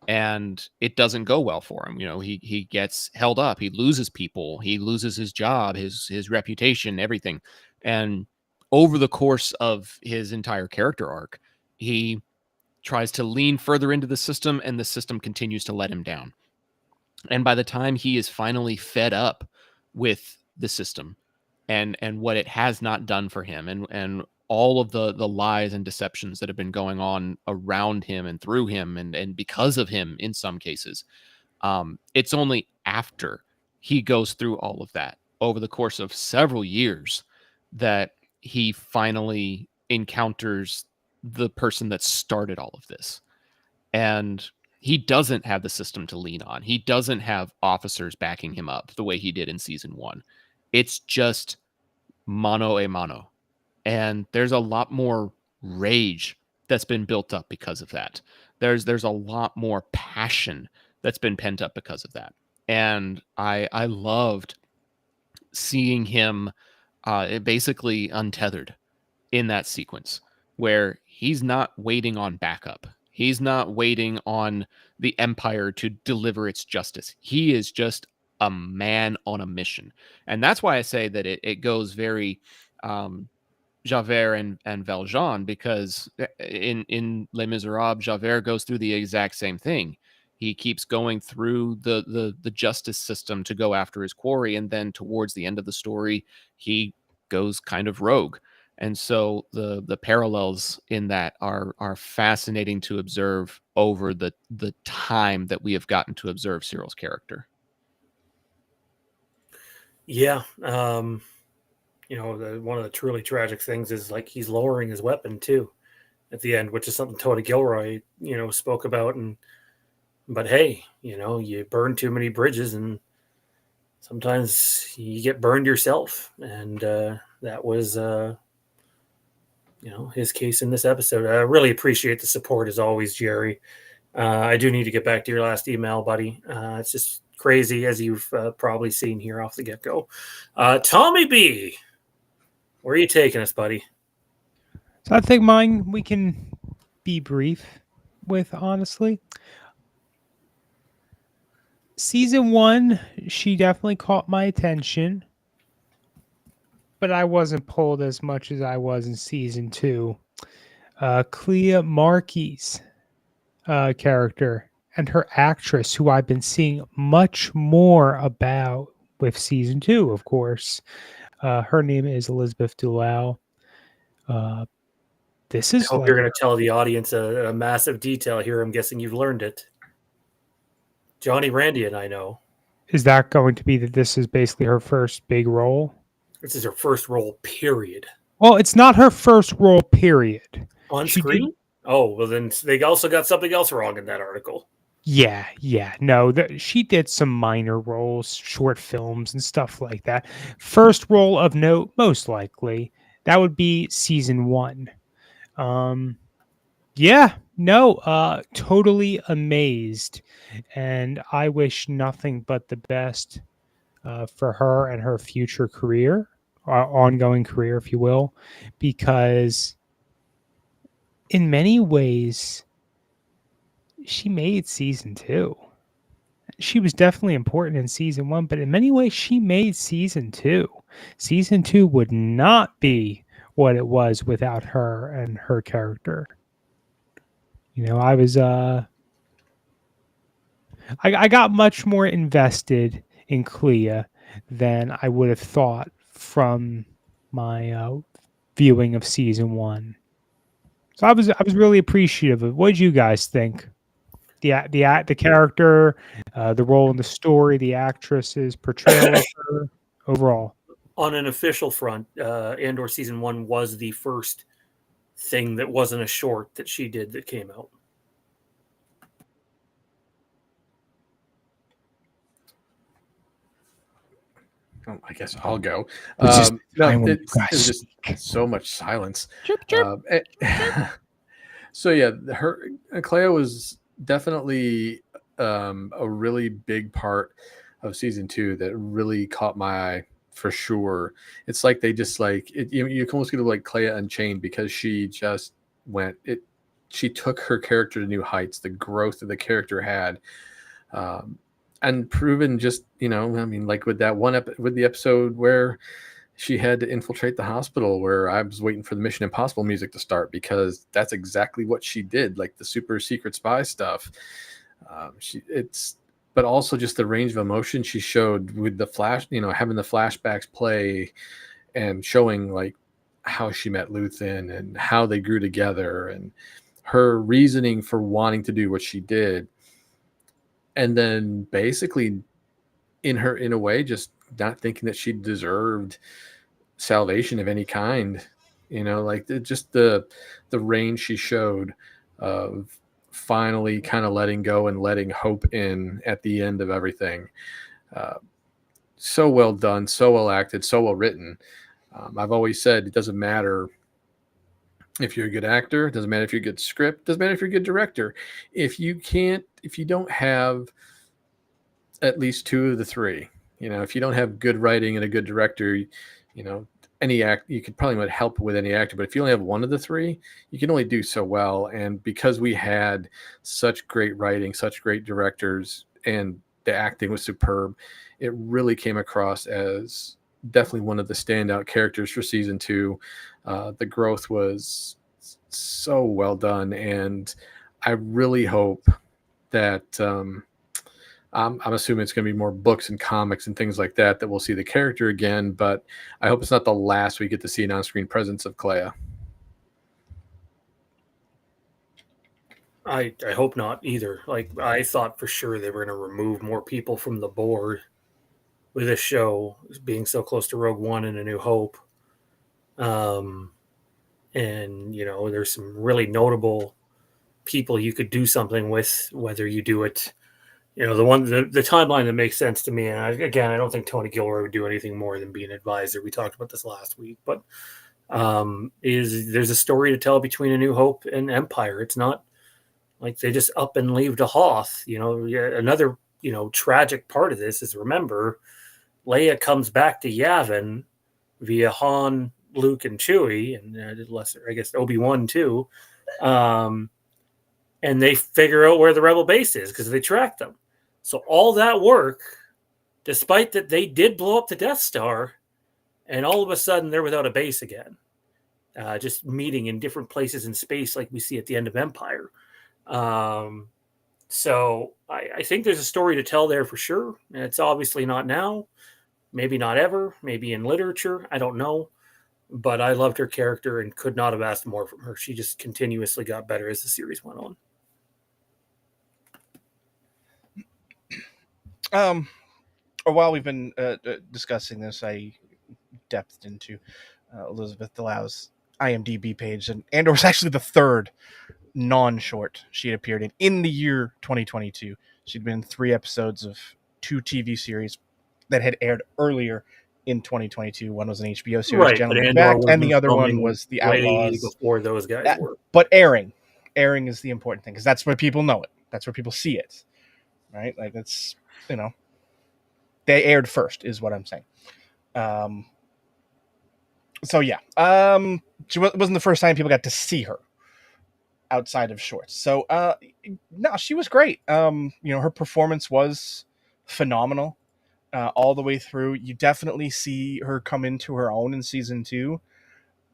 And it doesn't go well for him. He gets held up, he loses people, he loses his job, his reputation, everything. And over the course of his entire character arc, he tries to lean further into the system, and the system continues to let him down. And by the time he is finally fed up with the system and what it has not done for him, and all of the lies and deceptions that have been going on around him and through him and because of him in some cases, it's only after he goes through all of that over the course of several years that he finally encounters the person that started all of this. And he doesn't have the system to lean on. He doesn't have officers backing him up the way he did in season 1. It's just mano a mano. And there's a lot more rage that's been built up because of that. There's a lot more passion that's been pent up because of that. And I loved seeing him basically untethered in that sequence, where he's not waiting on backup. He's not waiting on the Empire to deliver its justice. He is just a man on a mission. And that's why I say that it goes very Javert and Valjean, because in Les Miserables, Javert goes through the exact same thing. He keeps going through the justice system to go after his quarry, and then towards the end of the story, he goes kind of rogue. And so the parallels in that are fascinating to observe over the time that we have gotten to observe Cyril's character. Yeah. One of the truly tragic things is like he's lowering his weapon too at the end, which is something Tony Gilroy, spoke about. But hey, you burn too many bridges and sometimes you get burned yourself. And that was, his case in this episode. I really appreciate the support as always, Jerry. I do need to get back to your last email, buddy. It's just crazy, as you've probably seen here off the get-go. TOMMI B, where are you taking us, buddy? So I think mine we can be brief with, honestly. Season 1, she definitely caught my attention, but I wasn't pulled as much as I was in season 2. Clea Marquis' character and her actress, who I've been seeing much more about with season 2, of course. Her name is Elizabeth Dulau. This is I hope you're going to tell the audience a massive detail here. I'm guessing you've learned it. Johnny Randy and I know. Is that going to be that this is basically her first big role? This is her first role, period. Well, it's not her first role, period. On screen? Oh, well, then they also got something else wrong in that article. Yeah. No, she did some minor roles, short films and stuff like that. First role of note, most likely, that would be season 1. Totally amazed. And I wish nothing but the best for her and her future career, ongoing career, if you will, because in many ways, she made season 2. she was definitely important in season 1, but in many ways she made season 2. Season 2 would not be what it was without her and her character. You know, I got much more invested in Clea than I would have thought from my viewing of season 1. So I was really appreciative of. What did you guys think? The character, the role in the story, the actress's portrayal of her overall. On an official front, Andor season 1 was the first thing that wasn't a short that she did that came out. Oh, I guess I'll go. It's It's just so much silence. Chirp, chirp. So yeah, Clea was definitely a really big part of season 2 that really caught my eye for sure. It's like they just like it, you can almost get like Clea Unchained, because she just she took her character to new heights. The growth that the character had. And proven just, I mean, like with that with the episode where she had to infiltrate the hospital, where I was waiting for the Mission Impossible music to start, because that's exactly what she did, like the super secret spy stuff. But also just the range of emotion she showed with the having the flashbacks play and showing like how she met Luthen and how they grew together and her reasoning for wanting to do what she did. And then basically in a way, just not thinking that she deserved salvation of any kind, like just the range she showed of finally kind of letting go and letting hope in at the end of everything. So well done, so well acted, so well written. I've always said it doesn't matter if you're a good actor, it doesn't matter if you're a good script, it doesn't matter if you're a good director. If you don't have at least 2 of the 3, if you don't have good writing and a good director, any you could probably help with any actor, but if you only have 1 of the 3, you can only do so well. And because we had such great writing, such great directors, and the acting was superb, it really came across as definitely one of the standout characters for season 2. The growth was so well done, and I really hope that I'm assuming it's going to be more books and comics and things like that we'll see the character again, but I hope it's not the last we get to see an on-screen presence of Clea. I hope not either. Like, I thought for sure they were going to remove more people from the board with this show being so close to Rogue One and A New Hope. And, there's some really notable people you could do something with, whether you do it, the timeline that makes sense to me. And I don't think Tony Gilroy would do anything more than be an advisor. We talked about this last week, but there's a story to tell between A New Hope and Empire. It's not like they just up and leave to Hoth. Another, tragic part of this is, remember, Leia comes back to Yavin via Han, Luke, and Chewie, and lesser, I guess, Obi-Wan too. And they figure out where the rebel base is because they track them. So all that work, despite that they did blow up the Death Star, and all of a sudden they're without a base again, just meeting in different places in space like we see at the end of Empire. So I think there's a story to tell there for sure. And it's obviously not now, maybe not ever, maybe in literature. I don't know. But I loved her character and could not have asked more from her. She just continuously got better as the series went on. While we've been discussing this, I depthed into Elizabeth Delau's IMDb page, and Andor was actually the 3rd non-short she had appeared in the year 2022. She'd been in 3 episodes of 2 TV series that had aired earlier in 2022. One was an HBO series, right, Gentlemen Back, and the other one was The Outlaws. Before those guys were. But airing is the important thing, because that's where people know it. That's where people see it, right? Like, that's, they aired first, is what I'm saying. So yeah, she wasn't the first time people got to see her outside of shorts. So no, she was great. Her performance was phenomenal all the way through. You definitely see her come into her own in season 2.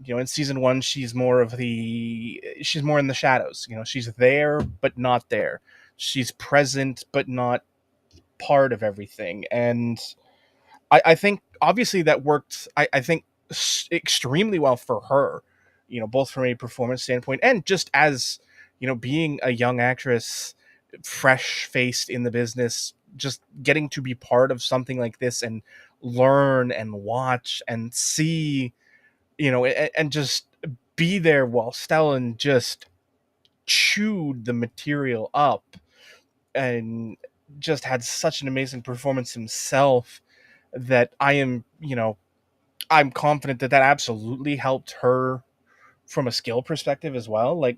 In season 1, she's more in the shadows. She's there but not there. She's present but not part of everything. And I think obviously that worked. I think extremely well for her. Both from a performance standpoint and just as being a young actress, fresh faced in the business, just getting to be part of something like this and learn and watch and see, and just be there while Stellan just chewed the material up and just had such an amazing performance himself that I'm confident that absolutely helped her from a skill perspective as well. Like,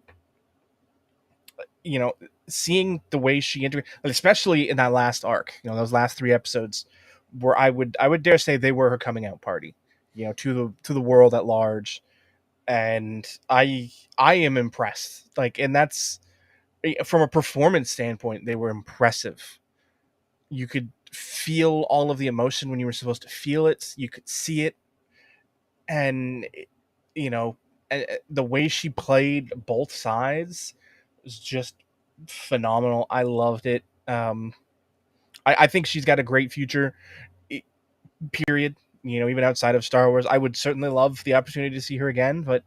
seeing the way she integrated, especially in that last arc, those last 3 episodes, where I would dare say they were her coming out party, to the world at large. And I am impressed. Like, and that's from a performance standpoint, they were impressive. You could feel all of the emotion when you were supposed to feel it. You could see it. And, the way she played both sides was just phenomenal. I loved it. I think she's got a great future, period. Even outside of Star Wars, I would certainly love the opportunity to see her again, but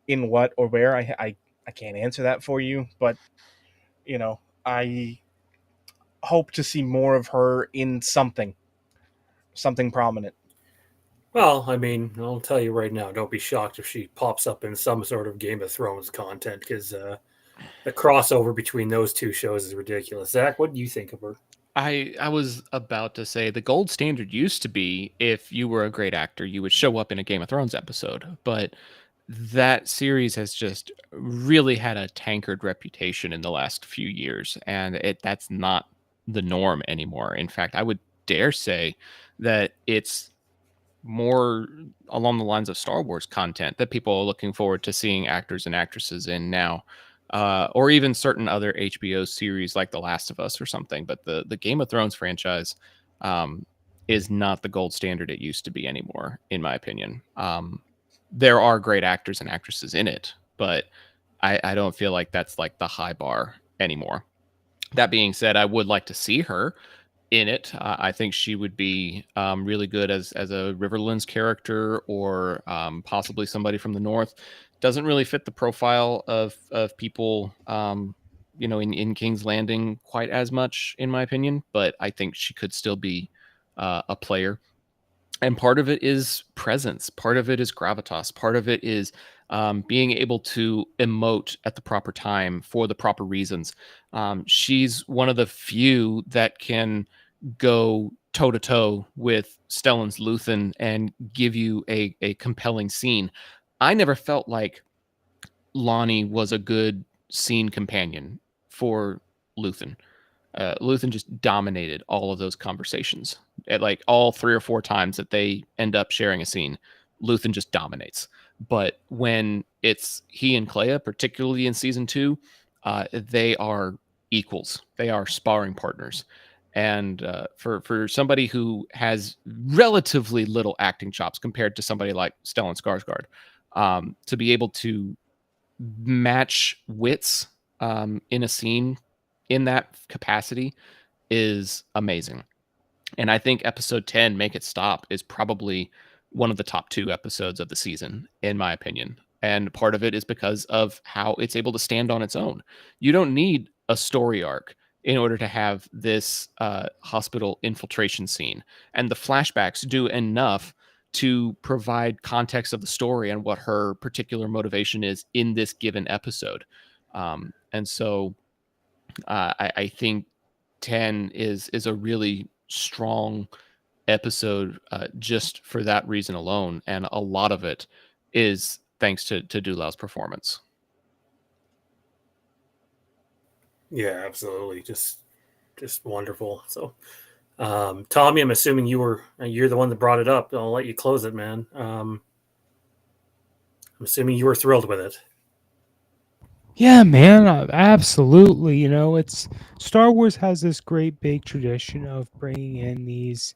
in what or where, I can't answer that for you. But, I hope to see more of her in something prominent. Well, I mean, I'll tell you right now, don't be shocked if she pops up in some sort of Game of Thrones content, because the crossover between those two shows is ridiculous. Zach, what do you think of her? I was about to say the gold standard used to be if you were a great actor, you would show up in a Game of Thrones episode, but that series has just really had a tankard reputation in the last few years, and that's not the norm anymore. In fact, I would dare say that it's more along the lines of Star Wars content that people are looking forward to seeing actors and actresses in now, or even certain other HBO series like The Last of Us or something. But the Game of Thrones franchise is not the gold standard it used to be anymore, in my opinion. There are great actors and actresses in it, but I don't feel like that's like the high bar anymore. That being said, I would like to see her in it. I think she would be really good as a Riverlands character, or possibly somebody from the North. Doesn't really fit the profile of people, in King's Landing quite as much, in my opinion. But I think she could still be a player. And part of it is presence. Part of it is gravitas. Part of it is being able to emote at the proper time for the proper reasons. She's one of the few that can go toe to toe with Stellan's Luthen and give you a compelling scene. I never felt like Lonnie was a good scene companion for Luthen. Luthen just dominated all of those conversations. At like all 3 or 4 times that they end up sharing a scene, Luthen just dominates. But when it's he and Clea, particularly in season 2, they are equals. They are sparring partners. And for somebody who has relatively little acting chops compared to somebody like Stellan Skarsgård, to be able to match wits in a scene in that capacity is amazing. And I think episode 10, Make It Stop, is probably one of the top 2 episodes of the season, in my opinion. And part of it is because of how it's able to stand on its own. You don't need a story arc in order to have this hospital infiltration scene. And the flashbacks do enough to provide context of the story and what her particular motivation is in this given episode. And so I think 10 is a really strong episode just for that reason alone, and a lot of it is thanks to Dulau's performance. Yeah, absolutely, just wonderful. So, Tommy, I'm assuming you're the one that brought it up. I'll let you close it, man. I'm assuming you were thrilled with it. Yeah, man, absolutely. You know, it's Star Wars has this great big tradition of bringing in these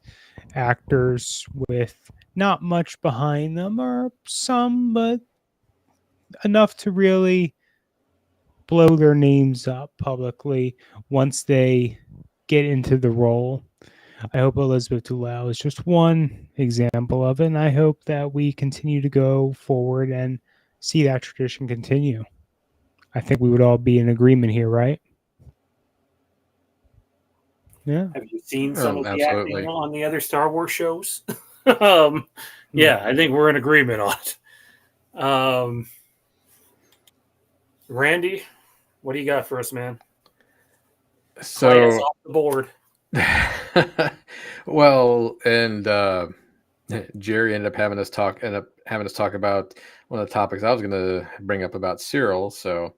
actors with not much behind them, or some, but enough to really blow their names up publicly once they get into the role. I hope Elizabeth Dulau is just one example of it, and I hope that we continue to go forward and see that tradition continue. I think we would all be in agreement here, right? Yeah. Have you seen some Oh, of the acting absolutely. on the other Star Wars shows? um, yeah, I think we're in agreement on it. Randy, what do you got for us, man? Play us So, off the board. well, and Jerry ended up having us talk about one of the topics I was going to bring up about Cyril. So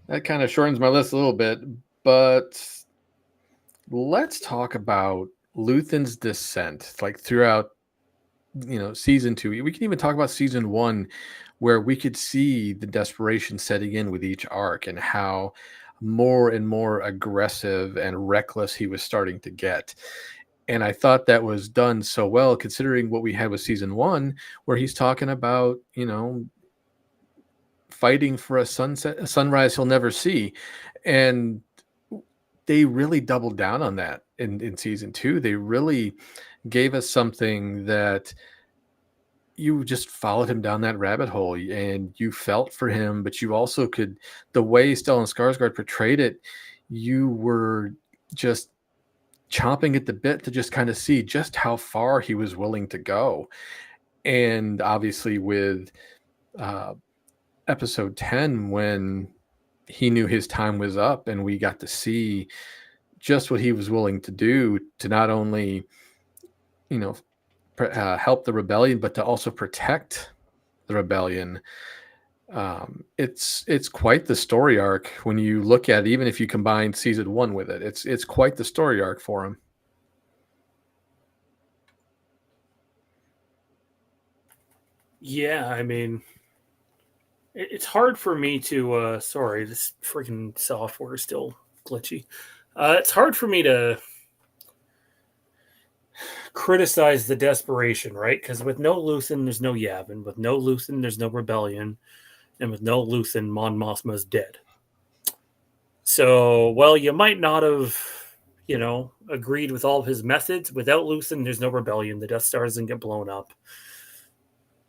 that kind of shortens my list a little bit, but let's talk about Luthen's descent, like throughout, season 2. We can even talk about season 1, where we could see the desperation setting in with each arc and how more and more aggressive and reckless he was starting to get. And I thought that was done so well, considering what we had with season 1, where he's talking about, fighting for a sunrise he'll never see. And they really doubled down on that in season 2. They really gave us something that you just followed him down that rabbit hole and you felt for him, but you also could, the way Stellan Skarsgård portrayed it, you were just chomping at the bit to just kind of see just how far he was willing to go. And obviously with episode 10, when he knew his time was up and we got to see just what he was willing to do to not only, help the rebellion, but to also protect the rebellion. It's quite the story arc when you look at it, even if you combine season 1 with it. It's quite the story arc for him. Yeah, I mean, it's hard for me to. Sorry, this freaking software is still glitchy. It's hard for me to criticize the desperation, right? Because with no Luthen, there's no Yavin. With no Luthen, there's no rebellion. And with no Luthen, Mon Mothma's dead. So, well, you might not have, agreed with all of his methods. Without Luthen, there's no rebellion. The Death Star doesn't get blown up.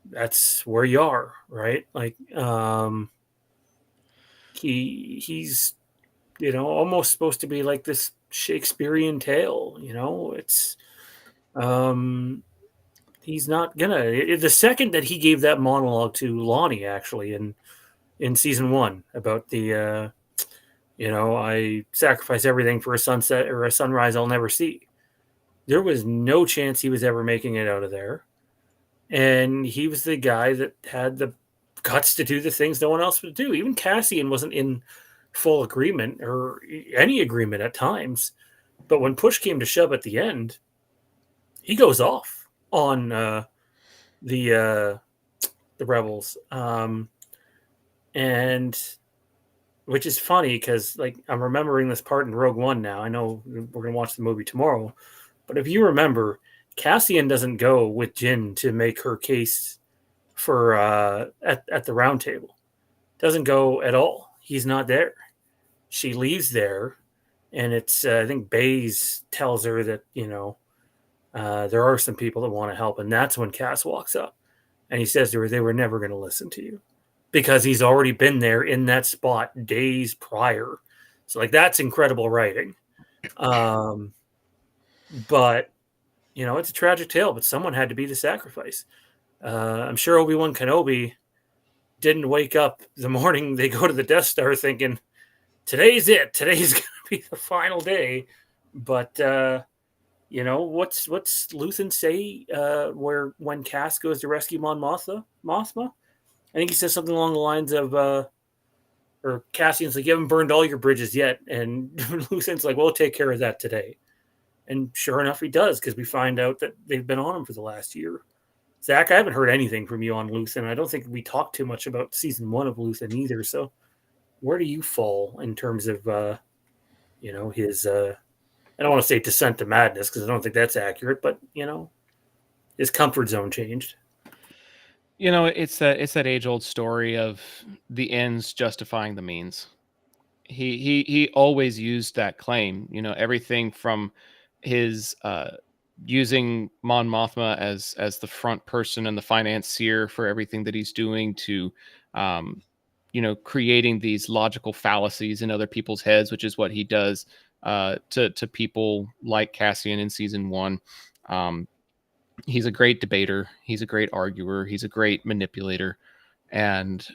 That's where you are, right? Like, he's, almost supposed to be like this Shakespearean tale. It's, he's not gonna. The second that he gave that monologue to Lonnie, actually, in season 1 about the, I sacrifice everything for a sunset or a sunrise I'll never see. There was no chance he was ever making it out of there. And he was the guy that had the guts to do the things no one else would do. Even Cassian wasn't in full agreement or any agreement at times. But when push came to shove at the end, he goes off on the rebels. And which is funny because, like, I'm remembering this part in Rogue One now. I know we're going to watch the movie tomorrow. But if you remember, Cassian doesn't go with Jyn to make her case for at the Roundtable. Doesn't go at all. He's not there. She leaves there, and it's I think Baze tells her that there are some people that want to help, and that's when Cass walks up, and he says to her, "They were never going to listen to you," because he's already been there in that spot days prior. So, like, that's incredible writing. But it's a tragic tale, but someone had to be the sacrifice. I'm sure Obi-Wan Kenobi didn't wake up the morning they go to the Death Star thinking, today's it. Today's going to be the final day. But, what's Luthen say when Cass goes to rescue Mon Mothma? I think he says something along the lines of, or Cassian's like, you haven't burned all your bridges yet. And Luthen's like, we'll take care of that today. And sure enough, he does, because we find out that they've been on him for the last year. Zach, I haven't heard anything from you on Luthen. I don't think we talked too much about season 1 of Luthen either. So where do you fall in terms of his I don't want to say descent to madness because I don't think that's accurate, but his comfort zone changed. It's that age old story of the ends justifying the means. He always used that claim. Everything from his using Mon Mothma as the front person and the financier for everything that he's doing to creating these logical fallacies in other people's heads, which is what he does to people like Cassian in season 1. He's a great debater. He's a great arguer. He's a great manipulator. And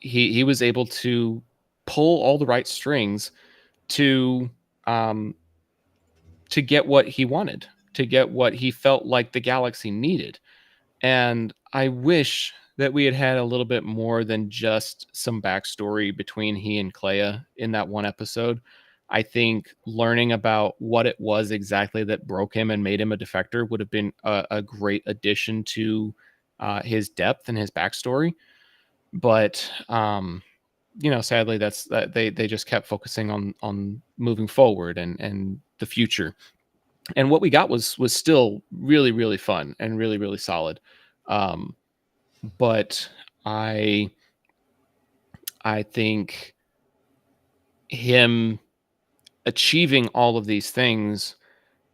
he was able to pull all the right strings to get what he wanted, to get what he felt like the galaxy needed. And I wish that we had had a little bit more than just some backstory between he and Clea in that one episode. I think learning about what it was exactly that broke him and made him a defector would have been a great addition to his depth and his backstory. But sadly, that's that they just kept focusing on moving forward and the future. And what we got was still really, really fun and really, really solid. But I think him achieving all of these things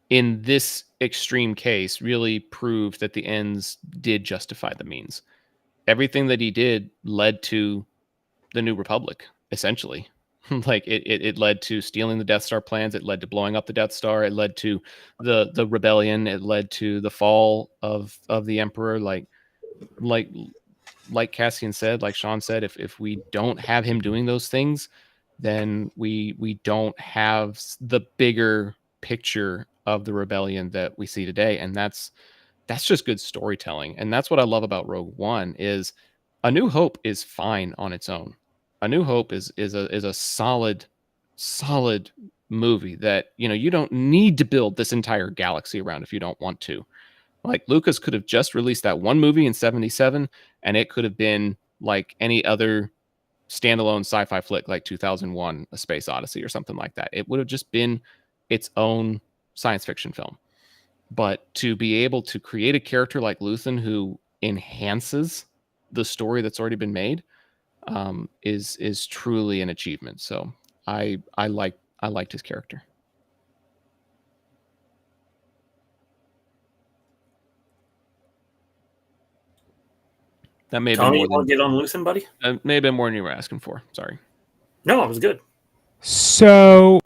in this extreme case really proved that the ends did justify the means. Everything that he did led to the New Republic, essentially. Like it led to stealing the Death Star plans. It led to blowing up the Death Star. It led to the rebellion. It led to the fall of the Emperor. Like Cassian said, like Sean said, if we don't have him doing those things, then we don't have the bigger picture of the rebellion that we see today. And that's just good storytelling. And that's what I love about Rogue One is A New Hope is fine on its own. A New Hope is a solid movie that, you don't need to build this entire galaxy around if you don't want to. Like Lucas could have just released that one movie in 77 and it could have been like any other standalone sci-fi flick like 2001 A Space Odyssey or something like that. It would have just been its own science fiction film. But to be able to create a character like Luthen who enhances the story that's already been made is truly an achievement. So I liked his character. That may have been Tommy, more you want than to get on Luthen, buddy? may have been more than you were asking for. Sorry. No, it was good. So,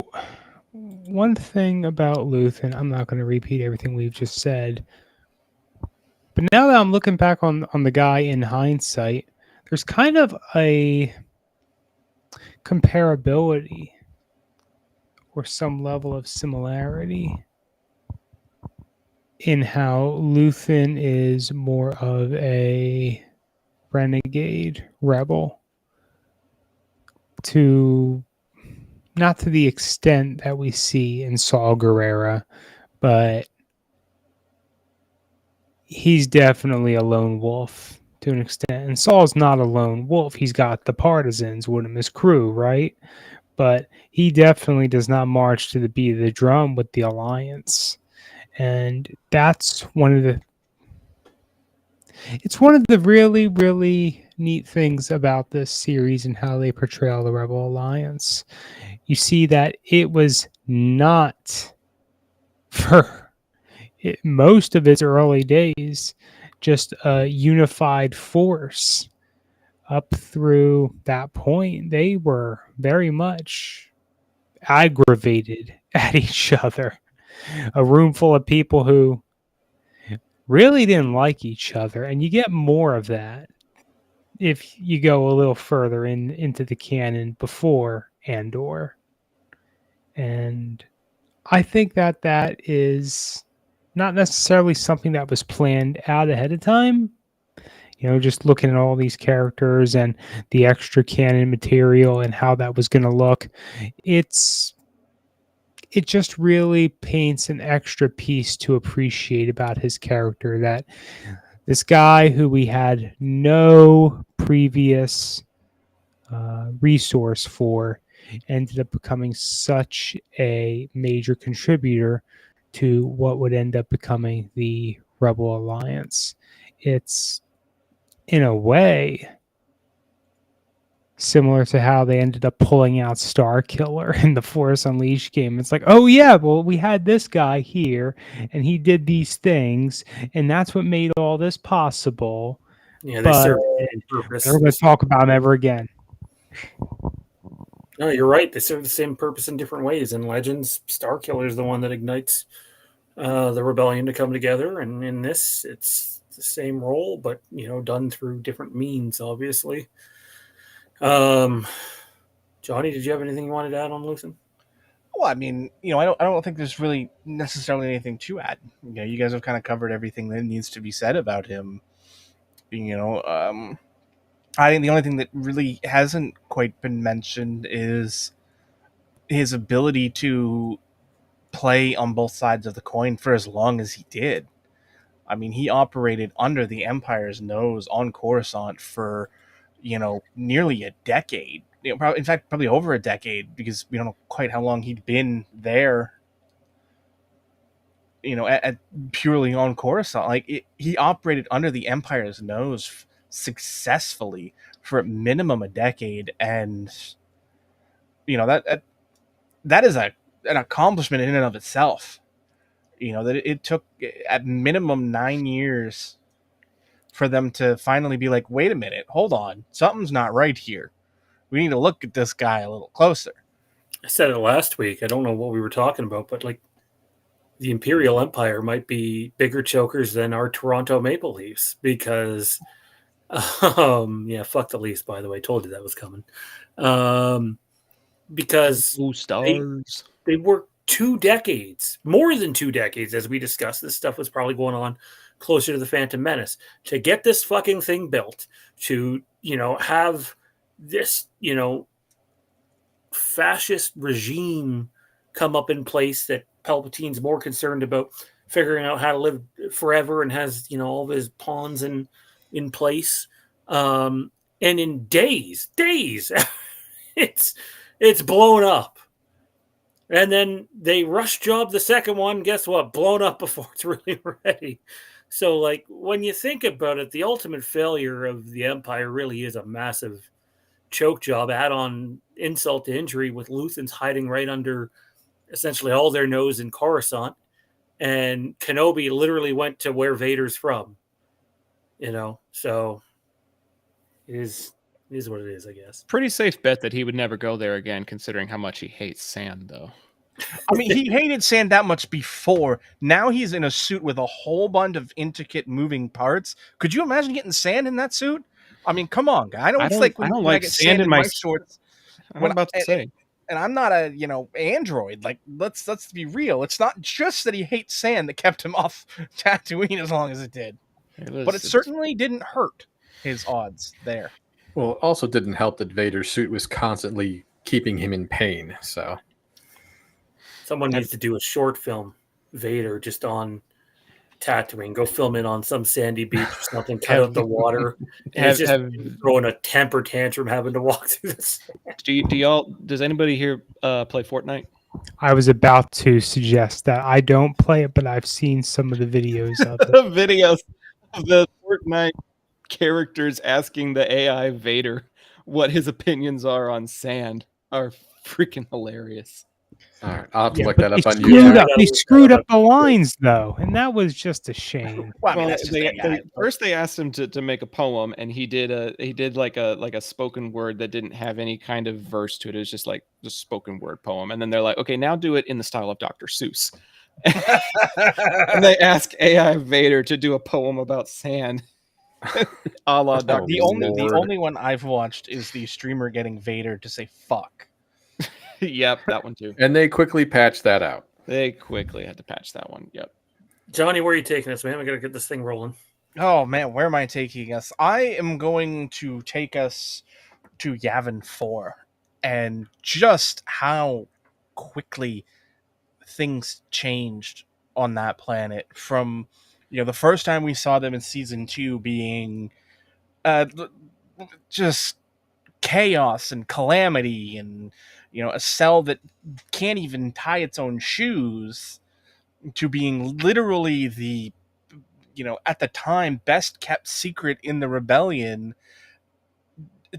one thing about Luthen, I'm not going to repeat everything we've just said, but now that I'm looking back on the guy in hindsight, there's kind of a comparability or some level of similarity in how Luthen is more of a renegade rebel to not to the extent that we see in Saul Guerrera, but he's definitely a lone wolf to an extent. And Saul's not a lone wolf. He's got the partisans with him, his crew, right? But he definitely does not march to the beat of the drum with the Alliance. And that's one of the really, really neat things about this series and how they portray the Rebel Alliance. You see that it was not for most of its early days just a unified force. Up through that point, they were very much aggravated at each other. A room full of people who really didn't like each other, and you get more of that if you go a little further into the canon before Andor. And I think that is not necessarily something that was planned out ahead of time. Just looking at all these characters and the extra canon material and how that was going to look, it just really paints an extra piece to appreciate about his character, that this guy who we had no previous resource for, ended up becoming such a major contributor to what would end up becoming the Rebel Alliance. It's, in a way, similar to how they ended up pulling out Star Killer in the Force Unleashed game. It's like, oh yeah, well, we had this guy here and he did these things, and that's what made all this possible. Yeah, they But serve the same purpose. we're going to talk about him ever again. No, you're right. They serve the same purpose in different ways. In Legends, Starkiller is the one that ignites the rebellion to come together, and in this, it's the same role, but done through different means, obviously. Johnny, did you have anything you wanted to add on Luthen? Well, I mean, I don't think there's really necessarily anything to add. You guys have kind of covered everything that needs to be said about him. I think the only thing that really hasn't quite been mentioned is his ability to play on both sides of the coin for as long as he did. I mean, he operated under the Empire's nose on Coruscant for, nearly a decade. In fact, probably over a decade, because we don't know quite how long he'd been there. At purely on Coruscant, he operated under the Empire's nose successfully for at minimum a decade, and that is an accomplishment in and of itself. That it took at minimum 9 years for them to finally be like, wait a minute, hold on, something's not right here. We need to look at this guy a little closer. I said it last week. I don't know what we were talking about, but the Imperial Empire might be bigger chokers than our Toronto Maple Leafs because, fuck the Leafs, by the way. Told you that was coming. Because Blue Stars. They worked 2 decades, more than 2 decades, as we discussed. This stuff was probably going on closer to the Phantom Menace to get this fucking thing built, to, have this, fascist regime come up in place that Palpatine's more concerned about figuring out how to live forever and has, all of his pawns in place. And in days, it's blown up. And then they rush job the second one. Guess what? Blown up before it's really ready. So, when you think about it, the ultimate failure of the Empire really is a massive choke job. Add on insult to injury with Luthen's hiding right under essentially all their nose in Coruscant, and Kenobi literally went to where Vader's from. So it is what it is, I guess. Pretty safe bet that he would never go there again, considering how much he hates sand, though. I mean, he hated sand that much before. Now he's in a suit with a whole bunch of intricate moving parts. Could you imagine getting sand in that suit? I mean, come on, guy. I don't like I get sand in my shorts. I'm about to say. And I'm not a android. Let's be real. It's not just that he hates sand that kept him off Tatooine as long as it did, but it certainly didn't hurt his odds there. Well, it also didn't help that Vader's suit was constantly keeping him in pain. So someone needs to do a short film, Vader, just on Tatooine. Go film it on some sandy beach or something. Cut out the water. He's just throwing a temper tantrum, having to walk through this. Does anybody here play Fortnite? I was about to suggest that I don't play it, but I've seen some of the videos of it. The videos of the Fortnite characters asking the AI Vader what his opinions are on sand are freaking hilarious. All right, I'll have to look that up on YouTube. They screwed up the lines, though, and that was just a shame. First they asked him to make a poem, and he did like a spoken word that didn't have any kind of verse to it. It was just spoken word poem. And then they're like, okay, now do it in the style of Dr. Seuss. And they ask AI Vader to do a poem about sand. A la Dr. The only one I've watched is the streamer getting Vader to say fuck. Yep, that one too. And they quickly patched that out. They quickly had to patch that one. Yep. Johnny, where are you taking us, man? We got to get this thing rolling. Oh man, where am I taking us? I am going to take us to Yavin 4 and just how quickly things changed on that planet from the first time we saw them in season 2 being just chaos and calamity, and a cell that can't even tie its own shoes, to being literally the at the time best kept secret in the rebellion,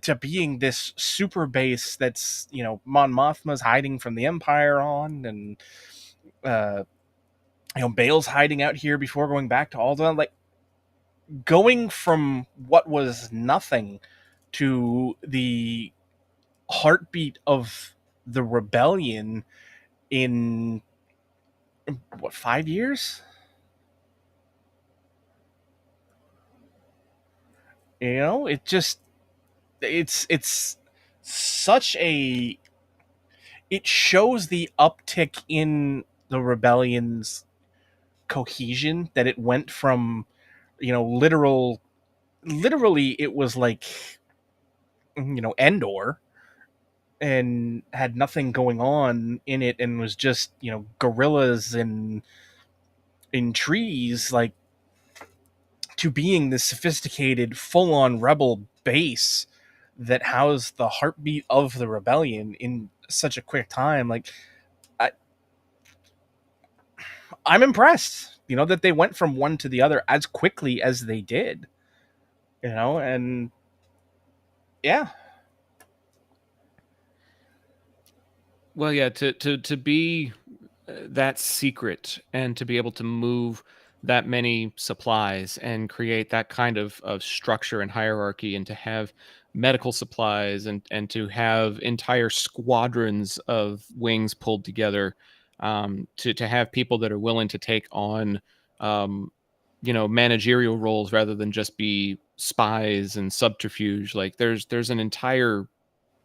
to being this super base that's Mon Mothma's hiding from the Empire on, and Bale's hiding out here before going back to Alderaan. Like, going from what was nothing to the heartbeat of the rebellion in what, 5 years? It just it's such a it shows the uptick in the rebellion's cohesion, that it went from literally it was like Endor, and had nothing going on in it, and was just gorillas and in trees, like, to being this sophisticated full-on rebel base that housed the heartbeat of the rebellion in such a quick time. Like, I'm impressed, that they went from one to the other as quickly as they did, and yeah. Well, yeah, to be that secret, and to be able to move that many supplies and create that kind of structure and hierarchy, and to have medical supplies, and to have entire squadrons of wings pulled together, to have people that are willing to take on managerial roles rather than just be spies and subterfuge. Like, there's an entire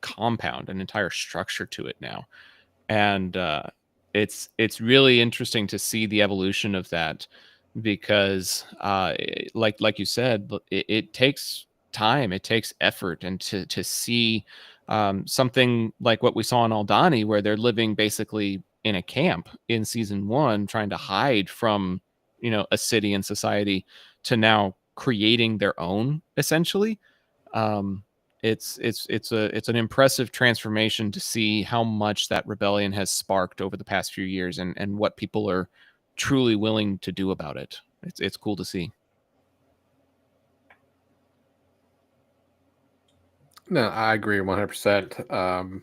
compound, an entire structure to it now, and it's really interesting to see the evolution of that, because like you said, it takes time, it takes effort, and to see something like what we saw in Aldani, where they're living basically in a camp in season 1, trying to hide from a city and society, to now creating their own, essentially. um it's an impressive transformation to see how much that rebellion has sparked over the past few years, and what people are truly willing to do about it. It's cool to see. No, I agree 100%.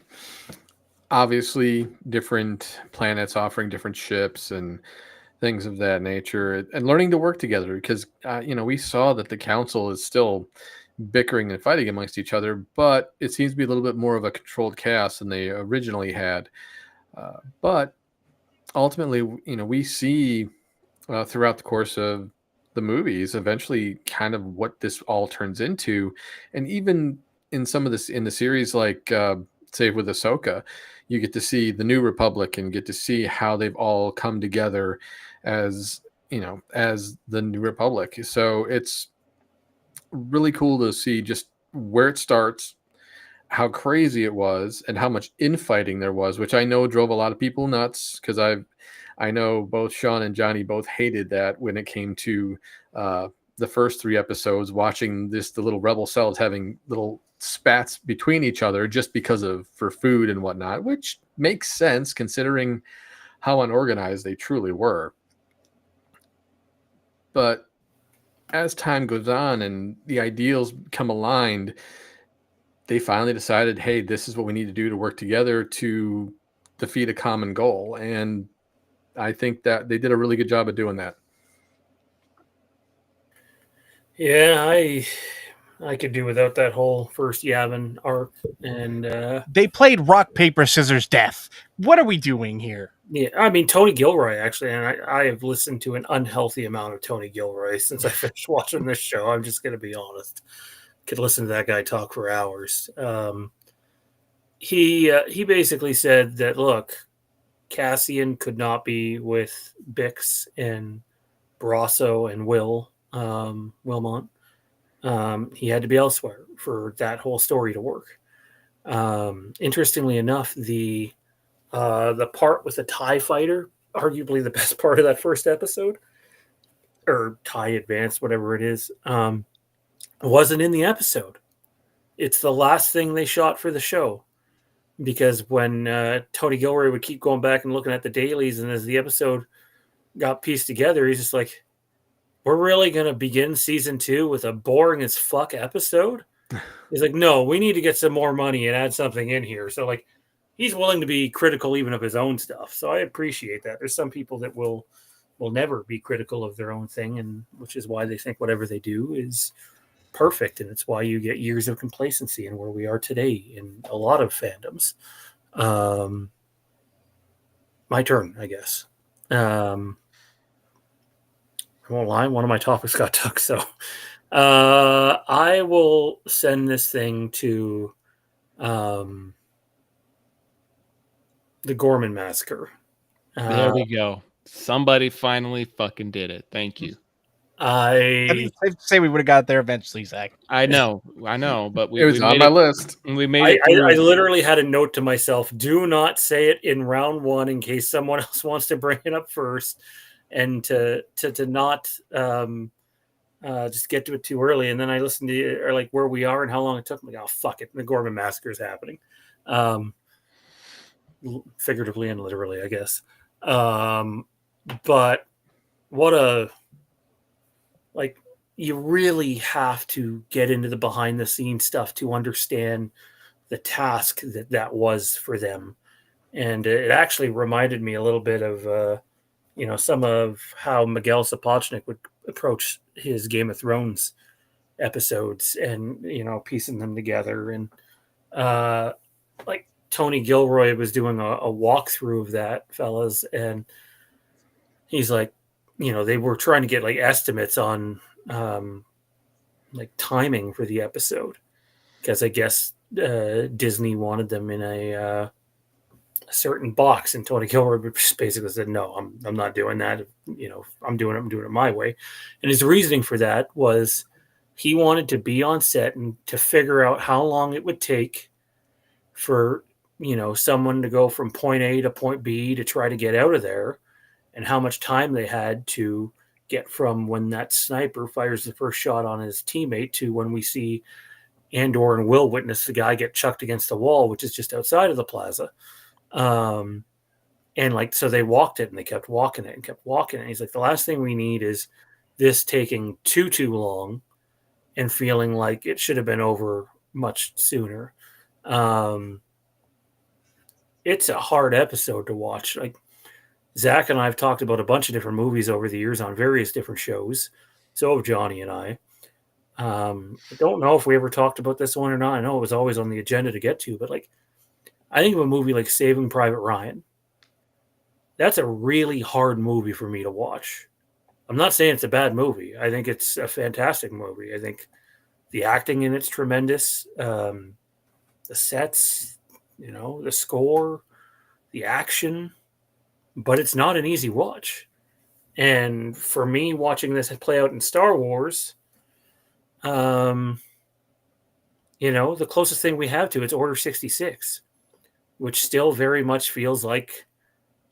Obviously, different planets offering different ships and things of that nature, and learning to work together, because we saw that the council is still bickering and fighting amongst each other, but it seems to be a little bit more of a controlled chaos than they originally had. But ultimately, we see throughout the course of the movies eventually kind of what this all turns into, and even in some of this in the series, like say with Ahsoka, you get to see the New Republic and get to see how they've all come together as as the New Republic. So it's really cool to see just where it starts, how crazy it was, and how much infighting there was, which I know drove a lot of people nuts, because I know both Sean and Johnny both hated that when it came to the first 3 episodes, watching the little rebel cells having little spats between each other just because of for food and whatnot, which makes sense considering how unorganized they truly were. But as time goes on and the ideals become aligned, they finally decided, hey, this is what we need to do to work together to defeat a common goal. And I think that they did a really good job of doing that. Yeah, I could do without that whole first Yavin arc, and They played rock, paper, scissors, death. What are we doing here? yeah, I mean Tony Gilroy actually, and I have listened to an unhealthy amount of Tony Gilroy since I finished watching this show. I'm just going to be honest. Could listen to that guy talk for hours. He basically said that, look, Cassian could not be with Bix and Brasso and Wilmont. He had to be elsewhere for that whole story to work. Interestingly enough, the part with the TIE fighter, arguably the best part of that first episode, or TIE Advanced, whatever it is, wasn't in the episode. it's the last thing they shot for the show. Because when Tony Gilroy would keep going back and looking at the dailies, and as the episode got pieced together, he's just like, we're really going to begin season 2 with a boring as fuck episode? He's like, no, we need to get some more money and add something in here. So, like, he's willing to be critical even of his own stuff. So I appreciate that. There's some people that will never be critical of their own thing, and which is why they think whatever they do is perfect, and it's why you get years of complacency and where we are today in a lot of fandoms. My turn, I guess. I won't lie, one of my topics got took, so I will send this thing to the Gorman Massacre. There we go. Somebody finally fucking did it. Thank you. I'd say we would have got there eventually, Zach. I know, but It was on my list. We made it through. I literally had a note to myself: do not say it in round 1 in case someone else wants to bring it up first, and to not just get to it too early. And then I listened to or like where we are and how long it took. I'm like, oh fuck it, the Gorman Massacre is happening, figuratively and literally, I guess. But what a like. You really have to get into the behind the scenes stuff to understand the task that was for them. And it actually reminded me a little bit of, some of how Miguel Sapochnik would approach his Game of Thrones episodes and, piecing them together. And like Tony Gilroy was doing a walkthrough of that, fellas. And he's like, they were trying to get like estimates on, like timing for the episode, because I guess Disney wanted them in a certain box, and Tony Gilroy basically said, "No, I'm not doing that. I'm doing it my way." And his reasoning for that was he wanted to be on set and to figure out how long it would take for someone to go from point A to point B to try to get out of there, and how much time they had to get from when that sniper fires the first shot on his teammate to when we see Andor and Will witness the guy get chucked against the wall, which is just outside of the plaza. And like, so they walked it and they kept walking it and kept walking it. And he's like, the last thing we need is this taking too long and feeling like it should have been over much sooner. It's a hard episode to watch. Like, Zach and I have talked about a bunch of different movies over the years on various different shows. So have Johnny and I. I don't know if we ever talked about this one or not. I know it was always on the agenda to get to, but like, I think of a movie like Saving Private Ryan. That's a really hard movie for me to watch. I'm not saying it's a bad movie. I think it's a fantastic movie. I think the acting in it's tremendous. The sets, the score, the action. But it's not an easy watch. And for me, watching this play out in Star Wars, the closest thing we have to it's Order 66, which still very much feels like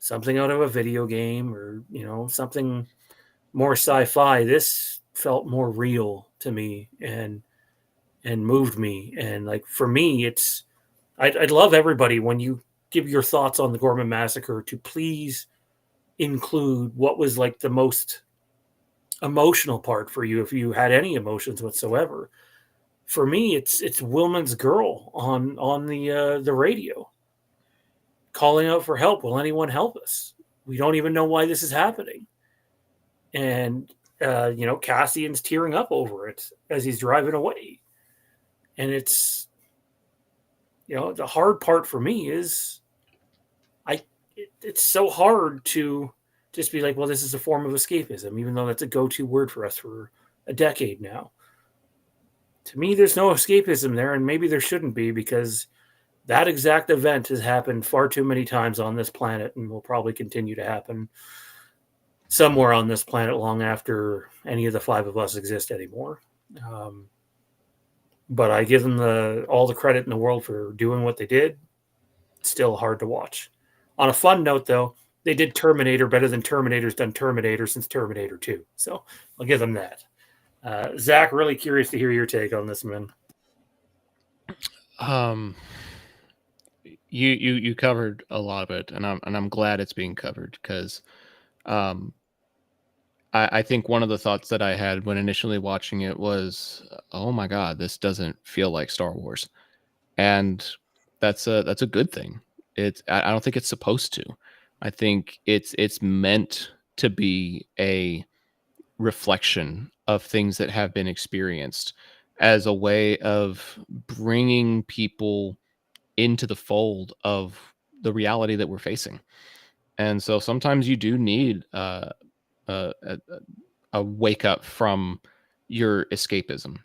something out of a video game or, something more sci-fi. This felt more real to me and moved me. And like, for me, I'd love everybody when you give your thoughts on the Gorman Massacre to please include what was like the most emotional part for you, if you had any emotions whatsoever. For me, it's Wilman's girl on the radio calling out for help. Will anyone help us? We don't even know why this is happening. And Cassian's tearing up over it as he's driving away. And it's the hard part for me is it's so hard to just be like, well, this is a form of escapism, even though that's a go-to word for us for a decade now. To me, there's no escapism there, and maybe there shouldn't be, because that exact event has happened far too many times on this planet and will probably continue to happen somewhere on this planet long after any of the 5 of us exist anymore. But I give them all the credit in the world for doing what they did. It's still hard to watch. On a fun note, though, they did Terminator better than Terminator's done Terminator since Terminator 2. So I'll give them that. Zach, really curious to hear your take on this, man. Um, you covered a lot of it, and I'm glad it's being covered because, um, I think one of the thoughts that I had when initially watching it was, oh my god, this doesn't feel like Star Wars, and that's a good thing. I don't think it's supposed to. I think it's meant to be a reflection of things that have been experienced as a way of bringing people into the fold of the reality that we're facing. And so sometimes you do need a wake up from your escapism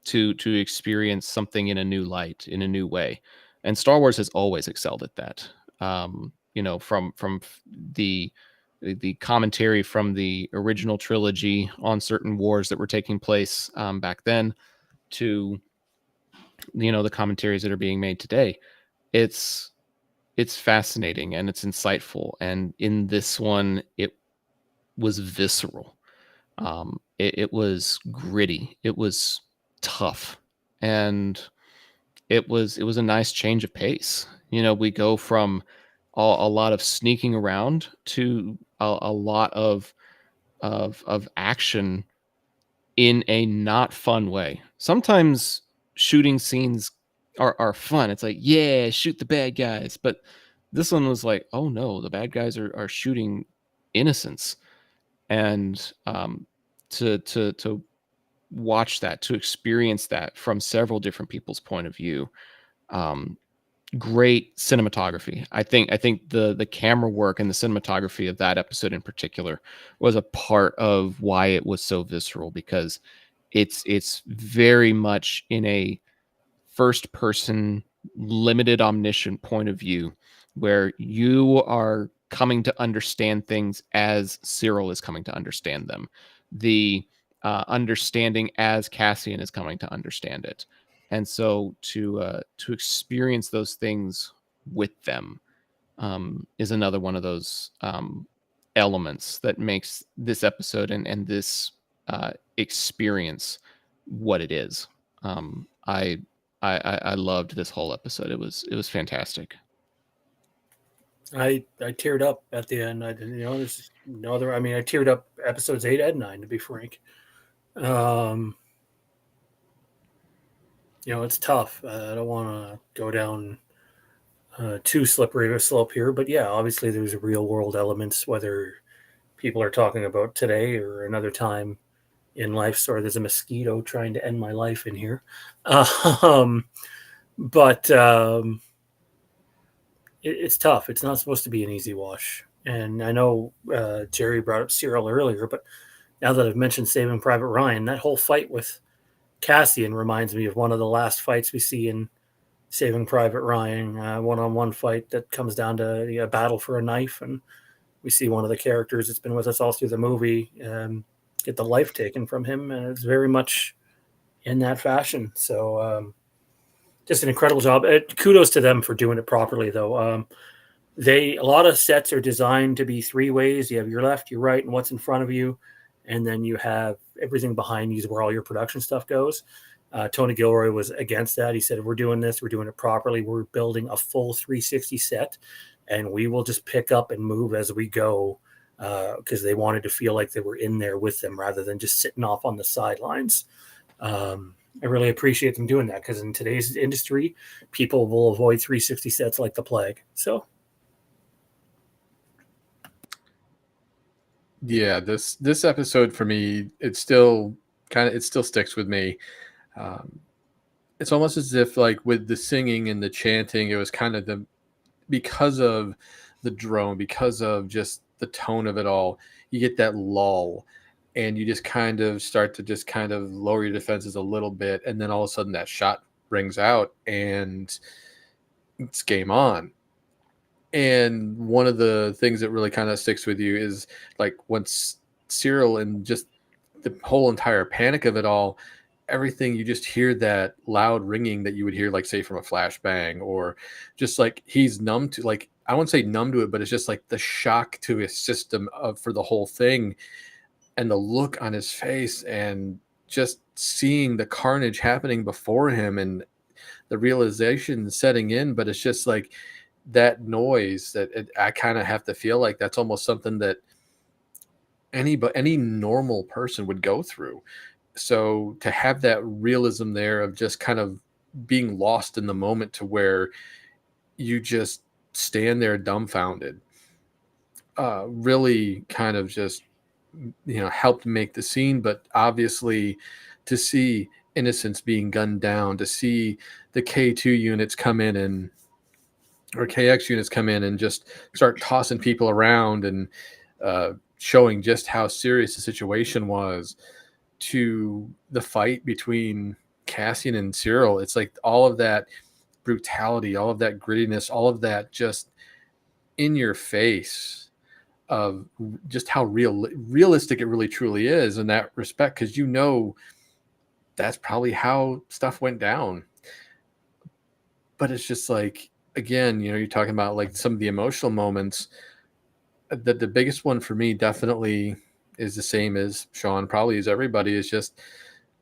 to experience something in a new light, in a new way. And Star Wars has always excelled at that. The the commentary from the original trilogy on certain wars that were taking place back then to the commentaries that are being made today. It's it's fascinating and it's insightful. And in this one, it was visceral. It was gritty. It was tough, and it was a nice change of pace. We go from a lot of sneaking around to a lot of action in a not fun way. Sometimes shooting scenes are fun. It's like, yeah, shoot the bad guys. But this one was like, oh no, the bad guys are shooting innocents. And to watch that, to experience that from several different people's point of view, um, great cinematography. I think the camera work and the cinematography of that episode in particular was a part of why it was so visceral, because it's very much in a first person, limited, omniscient point of view, where you are coming to understand things as Cyril is coming to understand them, the understanding as Cassian is coming to understand it. And so to experience those things with them is another one of those elements that makes this episode and this experience what it is. I loved this whole episode. It was fantastic. I teared up at the end. I didn't, there's no other. I mean, I teared up episodes 8 and 9, to be frank. It's tough. I don't want to go down too slippery of a slope here, but yeah, obviously there's real world elements, whether people are talking about today or another time in life. Sorry, there's a mosquito trying to end my life in here. But it's tough. It's not supposed to be an easy wash. And I know Jerry brought up Cyril earlier, but now that I've mentioned Saving Private Ryan, that whole fight with Cassian reminds me of one of the last fights we see in Saving Private Ryan, one-on-one fight that comes down to a battle for a knife. And we see one of the characters that's been with us all through the movie get the life taken from him. And it's very much in that fashion. So just an incredible job. Kudos to them for doing it properly, though. A lot of sets are designed to be three ways. You have your left, your right, and what's in front of you. And then you have everything behind you is where all your production stuff goes. Tony Gilroy was against that. He said, if we're doing this, we're doing it properly. We're building a full 360 set, and we will just pick up and move as we go, because they wanted to feel like they were in there with them rather than just sitting off on the sidelines. I really appreciate them doing that, because in today's industry, people will avoid 360 sets like the plague. So Yeah, this episode for me, it still sticks with me. It's almost as if, like, with the singing and the chanting, it was kind of because of the drone, because of just the tone of it all, you get that lull, and you just kind of start to just kind of lower your defenses a little bit, and then all of a sudden that shot rings out and it's game on. And one of the things that really kind of sticks with you is, like, once Cyril and just the whole entire panic of it all, everything, you just hear that loud ringing that you would hear, like, say, from a flashbang, or just like he's numb to, like, I won't say numb to it, but it's just like the shock to his system for the whole thing, and the look on his face, and just seeing the carnage happening before him, and the realization setting in, but it's just like that noise that I kind of have to feel like that's almost something that any normal person would go through. So to have that realism there of just kind of being lost in the moment to where you just stand there dumbfounded, really kind of just helped make the scene. But obviously to see innocents being gunned down, to see the K2 units come in and or KX units come in and just start tossing people around and showing just how serious the situation was, to the fight between Cassian and Cyril. It's like all of that brutality, all of that grittiness, all of that just in your face of just how realistic it really truly is in that respect, because that's probably how stuff went down. But it's just like, again, you're talking about like some of the emotional moments. The biggest one for me definitely is the same as Sean, probably as everybody, is just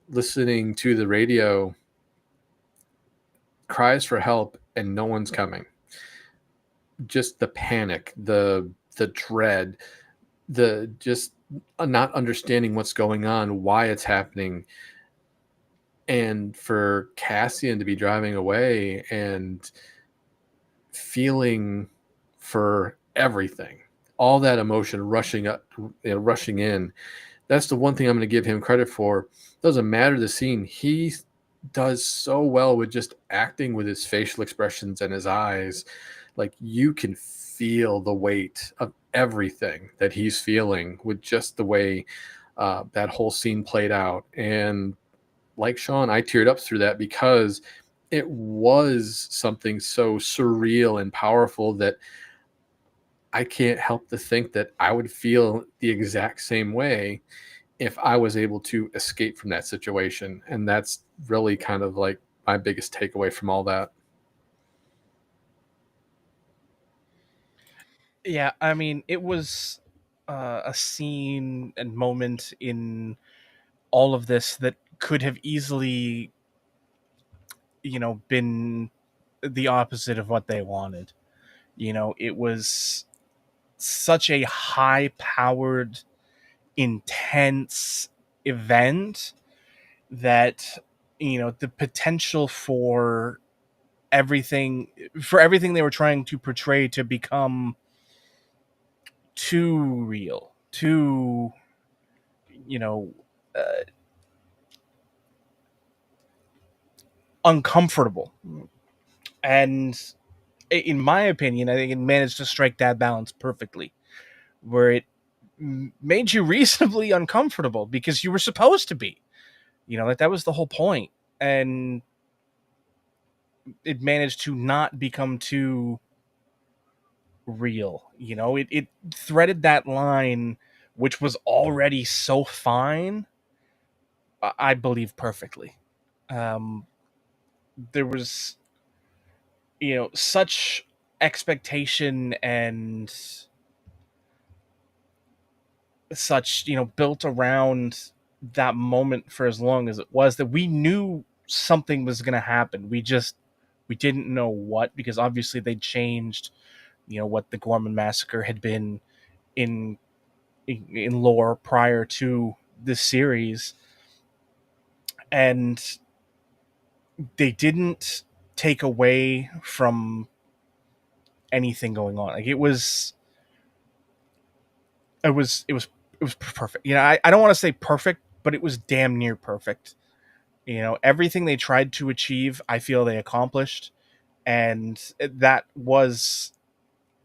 listening to the radio, cries for help, and no one's coming. Just the panic, the dread, the just not understanding what's going on, why it's happening. And for Cassian to be driving away and feeling for everything, all that emotion rushing up, rushing in. That's the one thing I'm going to give him credit for. Doesn't matter the scene. He does so well with just acting with his facial expressions and his eyes. Like you can feel the weight of everything that he's feeling with just the way that whole scene played out. And like Sean, I teared up through that because it was something so surreal and powerful that I can't help to think that I would feel the exact same way if I was able to escape from that situation. And that's really kind of like my biggest takeaway from all that. Yeah, I mean, it was a scene and moment in all of this that could have easily, been the opposite of what they wanted. It was such a high powered, intense event that, the potential for everything they were trying to portray to become too real, too, uh, uncomfortable. And in my opinion, I think it managed to strike that balance perfectly, where it made you reasonably uncomfortable because you were supposed to be. Like that was the whole point. And it managed to not become too real. It threaded that line, which was already so fine, I believe, perfectly. There was, such expectation and such, built around that moment for as long as it was, that we knew something was going to happen. We didn't know what, because obviously they changed, what the Gorman massacre had been in lore prior to this series, and they didn't take away from anything going on. Like it was perfect. I don't want to say perfect, but it was damn near perfect. Everything they tried to achieve, I feel they accomplished, and that was,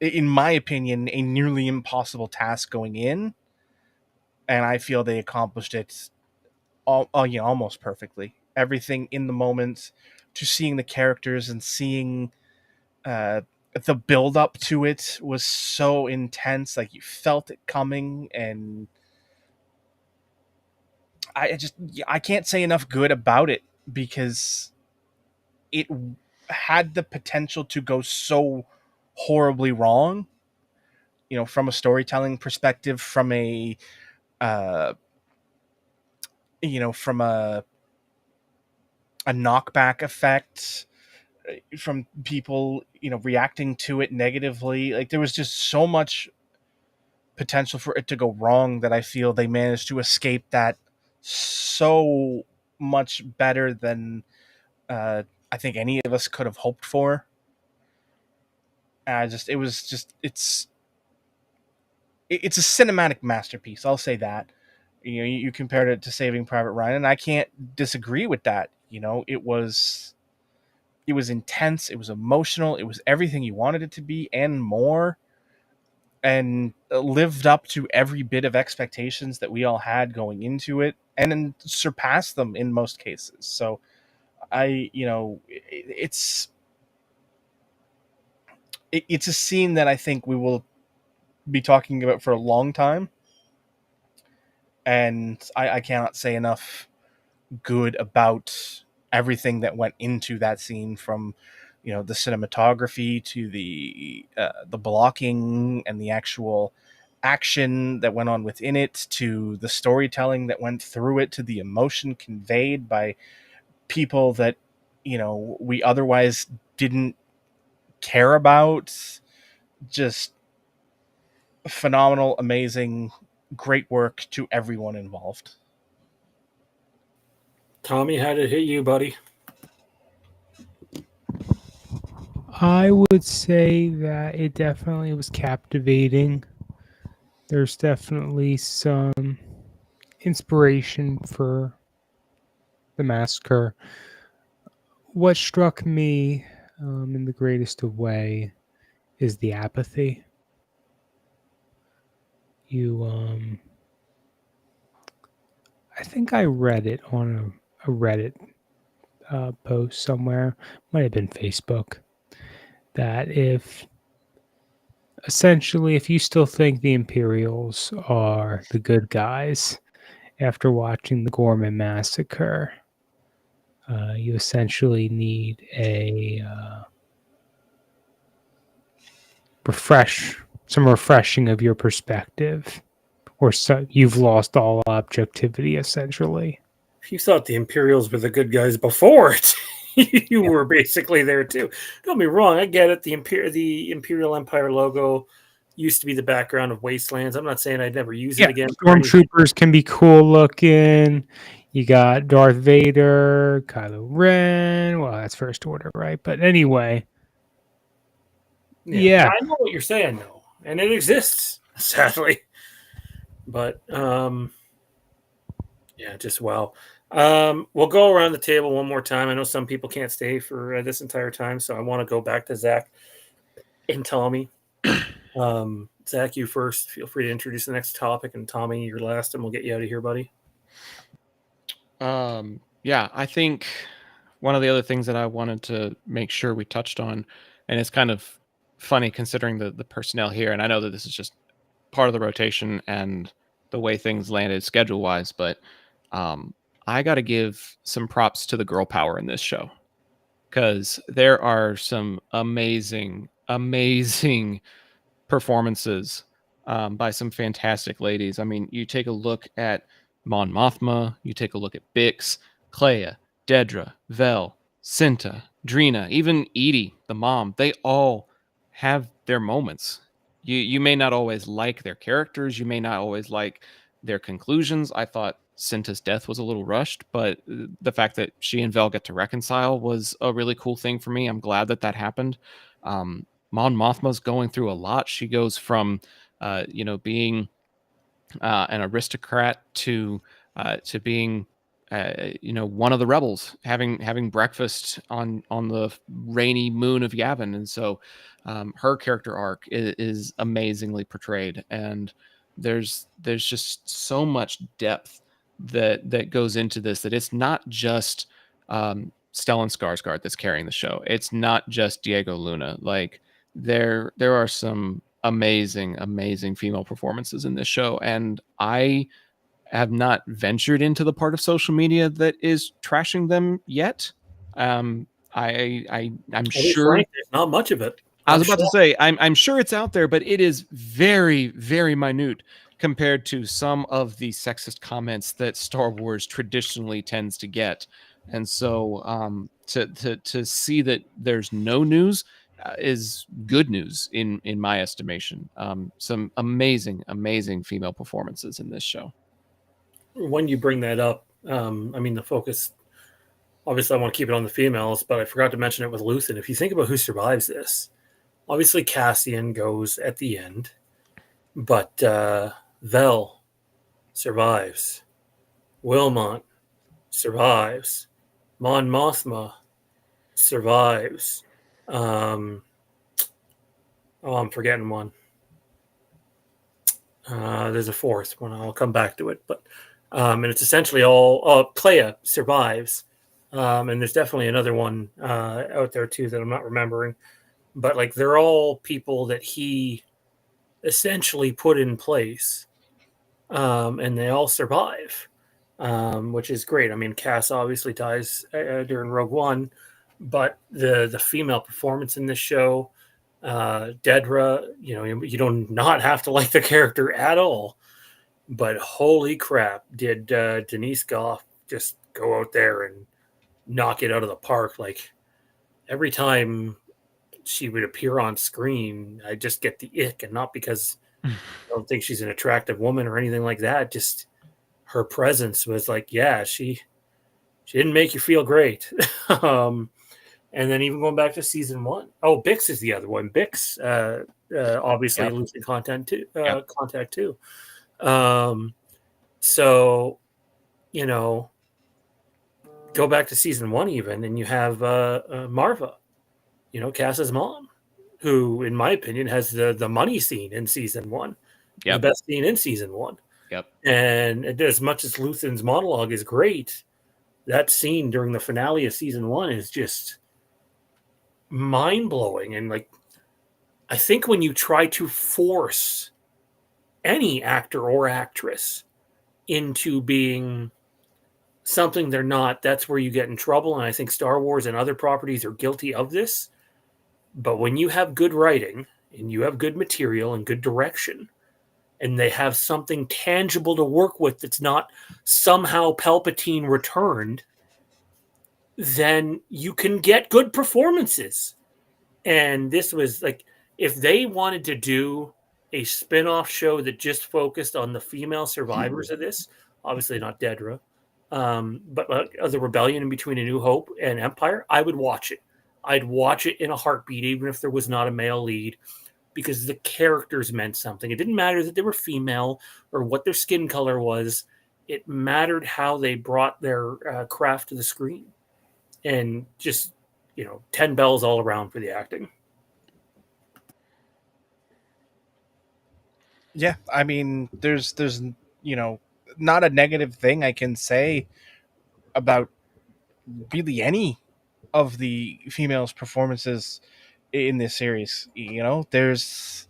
in my opinion, a nearly impossible task going in, and I feel they accomplished it almost perfectly. Everything in the moment, to seeing the characters and seeing the build up to it was so intense. Like you felt it coming, and I can't say enough good about it, because it had the potential to go so horribly wrong. From a storytelling perspective, from a from a knockback effect, from people, reacting to it negatively. Like, there was just so much potential for it to go wrong that I feel they managed to escape that so much better than I think any of us could have hoped for. It's a cinematic masterpiece. I'll say that. You compared it to Saving Private Ryan, and I can't disagree with that. It was intense. It was emotional. It was everything you wanted it to be and more, and lived up to every bit of expectations that we all had going into it, and then surpassed them in most cases. So it's a scene that I think we will be talking about for a long time. And I cannot say enough good about everything that went into that scene, from the cinematography to the blocking and the actual action that went on within it, to the storytelling that went through it, to the emotion conveyed by people that we otherwise didn't care about. Just phenomenal, amazing, great work to everyone involved. Tommy, how did it hit you, buddy? I would say that it definitely was captivating. There's definitely some inspiration for the massacre. What struck me in the greatest of way is the apathy. I think I read it on a Reddit post somewhere, might have been Facebook, that if you still think the Imperials are the good guys after watching the Gorman massacre, you essentially need a refreshing of your perspective, or so you've lost all objectivity essentially. If you thought the Imperials were the good guys before it, you were basically there too. Don't be wrong, I get it. The Imperial Empire logo used to be the background of Wastelands. I'm not saying I'd never use it again. Stormtroopers can be cool looking. You got Darth Vader, Kylo Ren. Well, that's First Order, right? But anyway. Yeah. I know what you're saying, though. And it exists, sadly. But, just wow. We'll go around the table one more time. I know some people can't stay for this entire time, so I want to go back to Zach and Tommy. Zach, you first. Feel free to introduce the next topic, and Tommy, you're last, and we'll get you out of here, buddy. I think one of the other things that I wanted to make sure we touched on, and it's kind of funny considering the personnel here, and I know that this is just part of the rotation and the way things landed schedule-wise, but I got to give some props to the girl power in this show, because there are some amazing performances by some fantastic ladies. I mean, you take a look at Mon Mothma, you take a look at Bix, Clea, Dedra, Vel, Cinta, Drina, even Edie, the mom. They all have their moments. You may not always like their characters, you may not always like their conclusions. I thought Cinta's death was a little rushed, but the fact that she and Vel get to reconcile was a really cool thing for me. I'm glad that happened. Mon Mothma's going through a lot. She goes from being an aristocrat to being one of the rebels, having breakfast on the rainy moon of Yavin. And so her character arc is amazingly portrayed, and there's just so much depth that goes into this, that it's not just Stellan Skarsgård that's carrying the show. It's not just Diego Luna. Like, there are some amazing female performances in this show, and I have not ventured into the part of social media that is trashing them yet. I'm sure Frank, there's not much of it. I was about to say, I'm sure it's out there, but it is very, very minute. compared to some of the sexist comments that Star Wars traditionally tends to get. And so to see that there's no news is good news in my estimation. Some amazing female performances in this show. When you bring that up, I mean, the focus, obviously I want to keep it on the females, but I forgot to mention it with Luthen. If you think about who survives this, obviously Cassian goes at the end, but Vel survives. Wilmot survives. Mon Mothma survives. I'm forgetting one. There's a fourth one. I'll come back to it, but and it's essentially all. Clea survives, and there's definitely another one out there too that I'm not remembering. But like they're all people that he essentially put in place, and they all survive, which is great. I mean, Cass obviously dies during Rogue One, but the female performance in this show, Dedra, you don't not have to like the character at all, but holy crap, did Denise Goff just go out there and knock it out of the park? Like every time she would appear on screen, I just get the ick, and not because I don't think she's an attractive woman or anything like that. Just her presence was like, yeah, she didn't make you feel great. And then even going back to season 1, Bix is the other one. Bix, obviously, losing contact too. So, go back to season 1 even, and you have Marva, Cass's mom, who, in my opinion, has the money scene in season 1. Yep. The best scene in season 1. Yep. And as much as Luthen's monologue is great, that scene during the finale of season 1 is just mind-blowing. And like, I think when you try to force any actor or actress into being something they're not, that's where you get in trouble. And I think Star Wars and other properties are guilty of this. But when you have good writing and you have good material and good direction, and they have something tangible to work with that's not somehow Palpatine returned, then you can get good performances. And this was like, if they wanted to do a spin-off show that just focused on the female survivors of this, obviously not Dedra, but the rebellion in between A New Hope and Empire, I would watch it. I'd watch it in a heartbeat, even if there was not a male lead, because the characters meant something. It didn't matter that they were female or what their skin color was. It mattered how they brought their craft to the screen. And just, 10 bells all around for the acting. Yeah, I mean, there's not a negative thing I can say about really any of the females' performances in this series. There's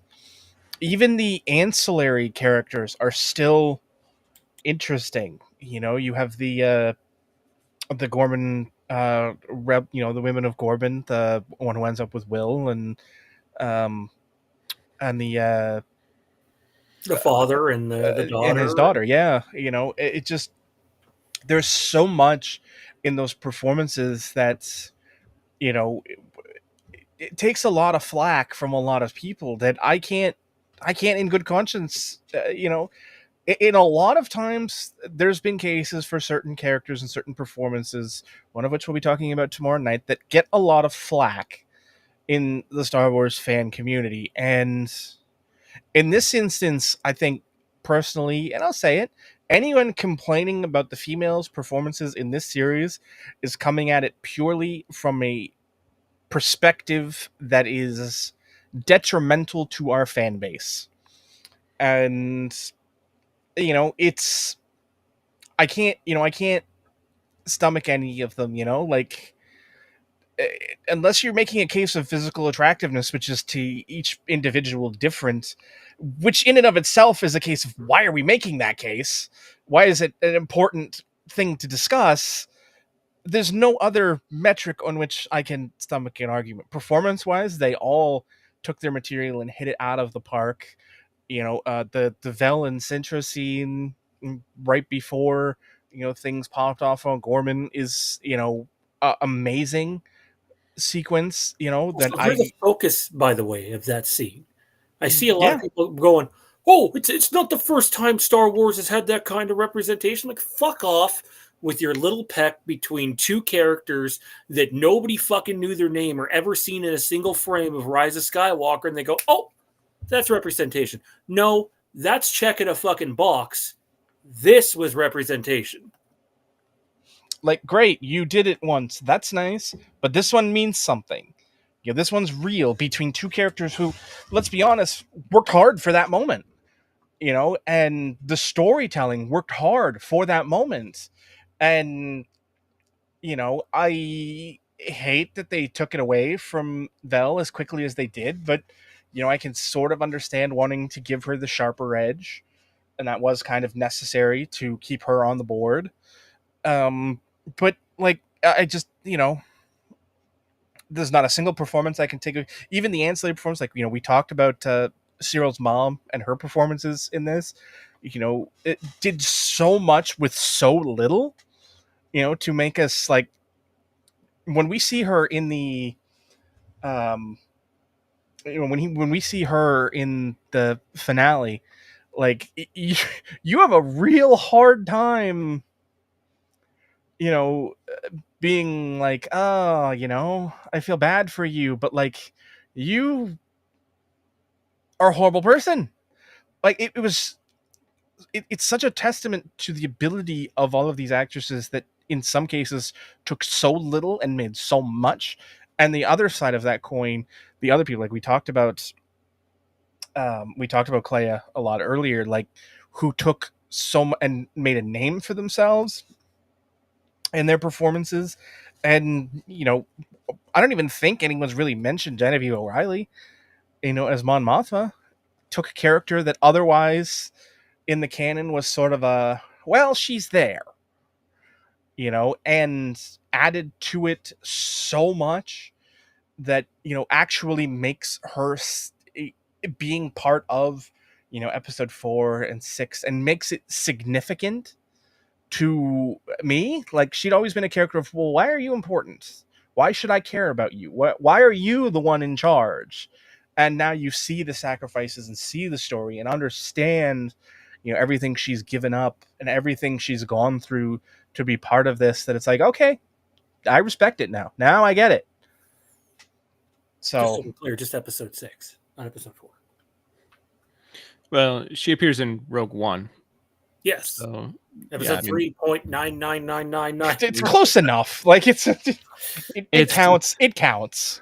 even the ancillary characters are still interesting. You have the Gorman the women of Gorban, the one who ends up with Will, and the father and the daughter and his daughter. Yeah, it just, there's so much in those performances that it takes a lot of flack from a lot of people that I can't in good conscience in a lot of times there's been cases for certain characters and certain performances, one of which we'll be talking about tomorrow night, that get a lot of flack in the Star Wars fan community. And in this instance, I think personally, and I'll say it, anyone complaining about the females' performances in this series is coming at it purely from a perspective that is detrimental to our fan base. And it's, I can't stomach any of them, like, unless you're making a case of physical attractiveness, which is to each individual different, which in and of itself is a case of why are we making that case? Why is it an important thing to discuss? There's no other metric on which I can stomach an argument. Performance-wise, they all took their material and hit it out of the park. The Vel and Sintra scene right before things popped off on Gorman is amazing sequence. That So here's the I focus, by the way, of that scene. I see a lot yeah of people going, "Oh, it's not the first time Star Wars has had that kind of representation." Like, fuck off with your little peck between two characters that nobody fucking knew their name or ever seen in a single frame of Rise of Skywalker, and they go, "Oh, that's representation." No, that's checking a fucking box. This was representation. like, great, you did it once, that's nice, but this one means something. This one's real between two characters who, let's be honest, worked hard for that moment. And the storytelling worked hard for that moment. And I hate that they took it away from Vel as quickly as they did, but I can sort of understand wanting to give her the sharper edge, and that was kind of necessary to keep her on the board. But like, I just there's not a single performance I can take. Even the ancillary performance, like we talked about Cyril's mom and her performances in this. It did so much with so little. To make us like, when we see her in the when we see her in the finale, like you have a real hard time being like, oh, I feel bad for you, but like, you are a horrible person. Like, it's such a testament to the ability of all of these actresses that in some cases took so little and made so much. And the other side of that coin, the other people, like we talked about Clea a lot earlier, like, who took and made a name for themselves in their performances. And I don't even think anyone's really mentioned Genevieve O'Reilly, as Mon Mothma. Took a character that otherwise in the canon was sort of a, well, she's there, and added to it so much that actually makes her being part of episode 4 and 6, and makes it significant to me. Like, she'd always been a character of, well, why are you important? Why should I care about you? Why are you the one in charge? And now you see the sacrifices and see the story and understand everything she's given up and everything she's gone through to be part of this, that it's like, okay, I respect it now. Now I get it. Just so So we're clear, just episode 6, not episode 4. Well, she appears in Rogue One. Yes. So Episode 3.99999. it's close enough. Like, it counts. It counts.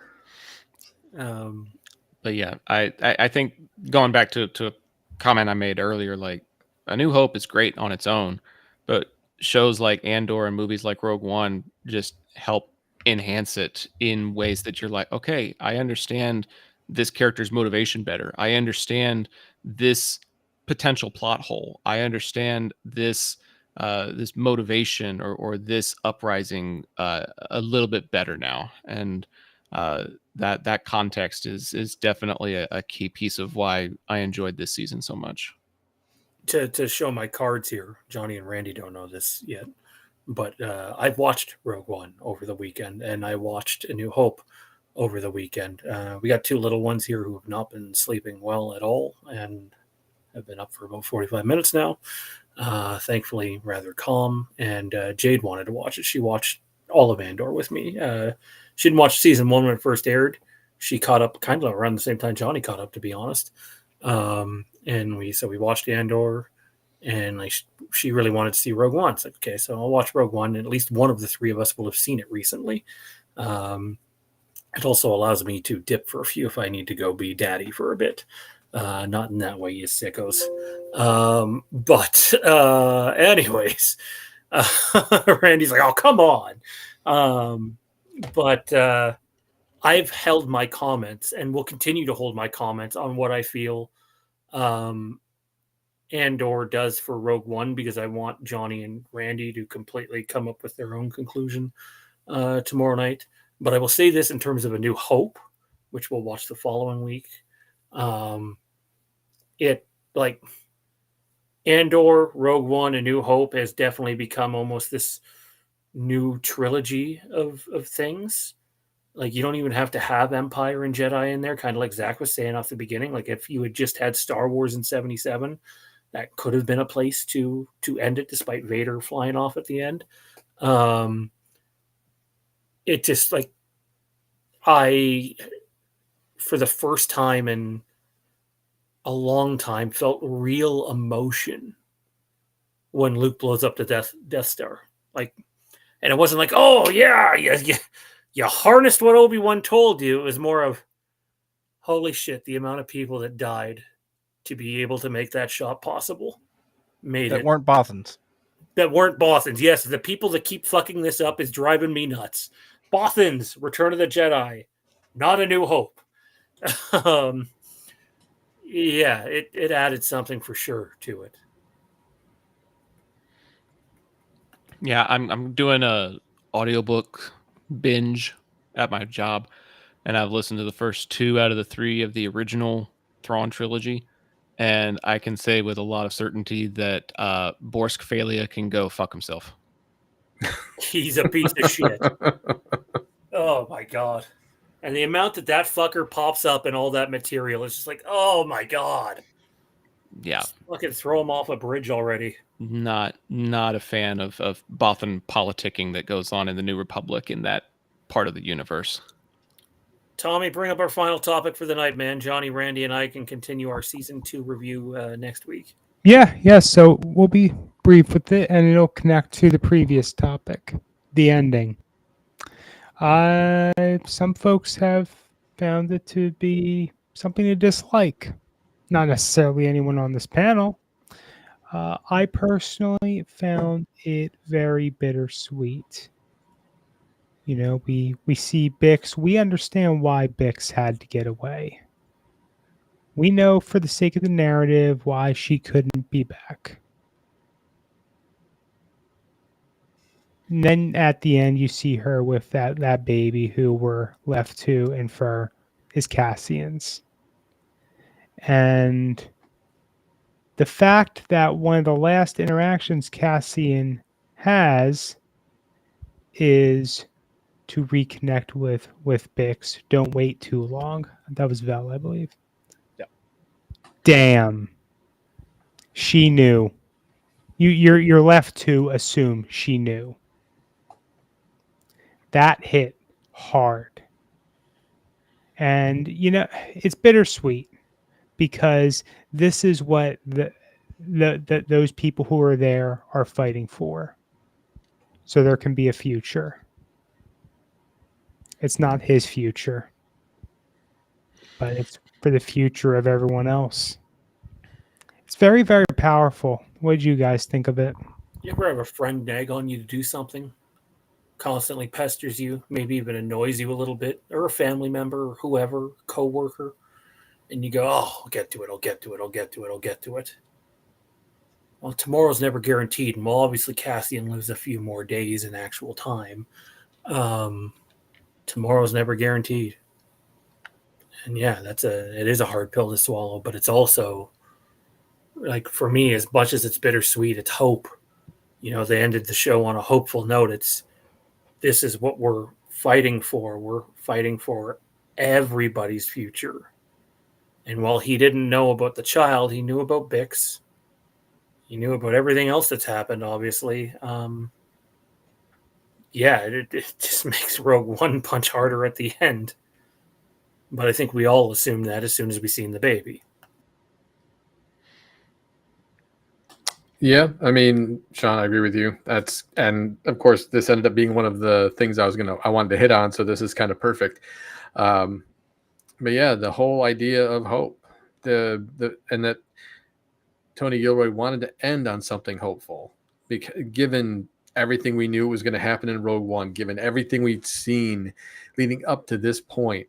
But yeah, I think, going back to a comment I made earlier, like, A New Hope is great on its own, but shows like Andor and movies like Rogue One just help enhance it in ways that you're like, okay, I understand this character's motivation better. I understand this potential plot hole. I understand this this motivation or this uprising a little bit better now. And that context is definitely a key piece of why I enjoyed this season so much. To show my cards here, Johnny and Randy don't know this yet, but I've watched Rogue One over the weekend, and I watched A New Hope over the weekend. We got 2 little ones here who have not been sleeping well at all, and have been up for about 45 minutes now. Thankfully, rather calm. And Jade wanted to watch it. She watched all of Andor with me. She didn't watch season 1 when it first aired. She caught up kind of around the same time Johnny caught up, to be honest. And we watched Andor, and she really wanted to see Rogue One. It's like, okay, so I'll watch Rogue One, and at least one of the 3 of us will have seen it recently. It also allows me to dip for a few if I need to go be daddy for a bit. Not in that way, you sickos. But anyways, Randy's like, oh, come on. But I've held my comments and will continue to hold my comments on what I feel Andor does for Rogue One, because I want Johnny and Randy to completely come up with their own conclusion tomorrow night. But I will say this in terms of A New Hope, which we'll watch the following week. It like Andor, Rogue One, and New Hope has definitely become almost this new trilogy of things. Like, you don't even have to have Empire and Jedi in there, kind of like Zach was saying off the beginning. Like, if you had just had Star Wars in 77, that could have been a place to end it, despite Vader flying off at the end. It just, like, I, for the first time in a long time, felt real emotion when Luke blows up the Death Star. Like, and it wasn't like, oh yeah, you harnessed what Obi-Wan told you. It was more of, holy shit, the amount of people that died to be able to make that shot possible made That it. weren't Bothans. That weren't Bothans. Yes, the people that keep fucking this up is driving me nuts. Bothans, Return of the Jedi, not A New Hope. Yeah, it added something for sure to it. Yeah, I'm doing a audiobook binge at my job, and I've listened to the first 2 out of the 3 of the original Thrawn trilogy, and I can say with a lot of certainty that Borsk Phalia can go fuck himself. He's a piece of shit. Oh my god. And the amount that fucker pops up in all that material is just like, oh my god. Yeah, Just fucking throw him off a bridge already. not a fan of Bothan politicking that goes on in the New Republic in that part of the universe. Tommy, bring up our final topic for the night, man. Johnny, Randy, and I can continue our season 2 review next week. Yeah. So we'll be brief with it, and it'll connect to the previous topic, the ending. Some folks have found it to be something to dislike. Not necessarily anyone on this panel. I personally found it very bittersweet. You know, we see Bix. We understand why Bix had to get away. We know for the sake of the narrative why she couldn't be back. And then at the end, you see her with that baby who we're left to infer is Cassian's. And the fact that one of the last interactions Cassian has is to reconnect with Bix. Don't wait too long. That was Vel, I believe. Yeah. Damn. She knew. You're left to assume she knew. That hit hard. And it's bittersweet because this is what those people who are there are fighting for. So there can be a future. It's not his future, but it's for the future of everyone else. It's very, very powerful. What did you guys think of it? You ever have a friend nag on you to do something? Constantly pesters you, maybe even annoys you a little bit, or a family member, or whoever, coworker, and you go, oh, I'll get to it. Well, tomorrow's never guaranteed, and while obviously Cassian lives a few more days in actual time, tomorrow's never guaranteed. And yeah, it is a hard pill to swallow, but it's also, like, for me, as much as it's bittersweet, it's hope. They ended the show on a hopeful note. This is what we're fighting for. We're fighting for everybody's future. And while he didn't know about the child, he knew about Bix. He knew about everything else that's happened, obviously. It just makes Rogue One punch harder at the end. But I think we all assumed that as soon as we seen the baby. Yeah, I mean, Sean, I agree with you. And of course, this ended up being one of the things I wanted to hit on. So this is kind of perfect. But yeah, the whole idea of hope, and that Tony Gilroy wanted to end on something hopeful, because given everything we knew was going to happen in Rogue One, given everything we'd seen leading up to this point,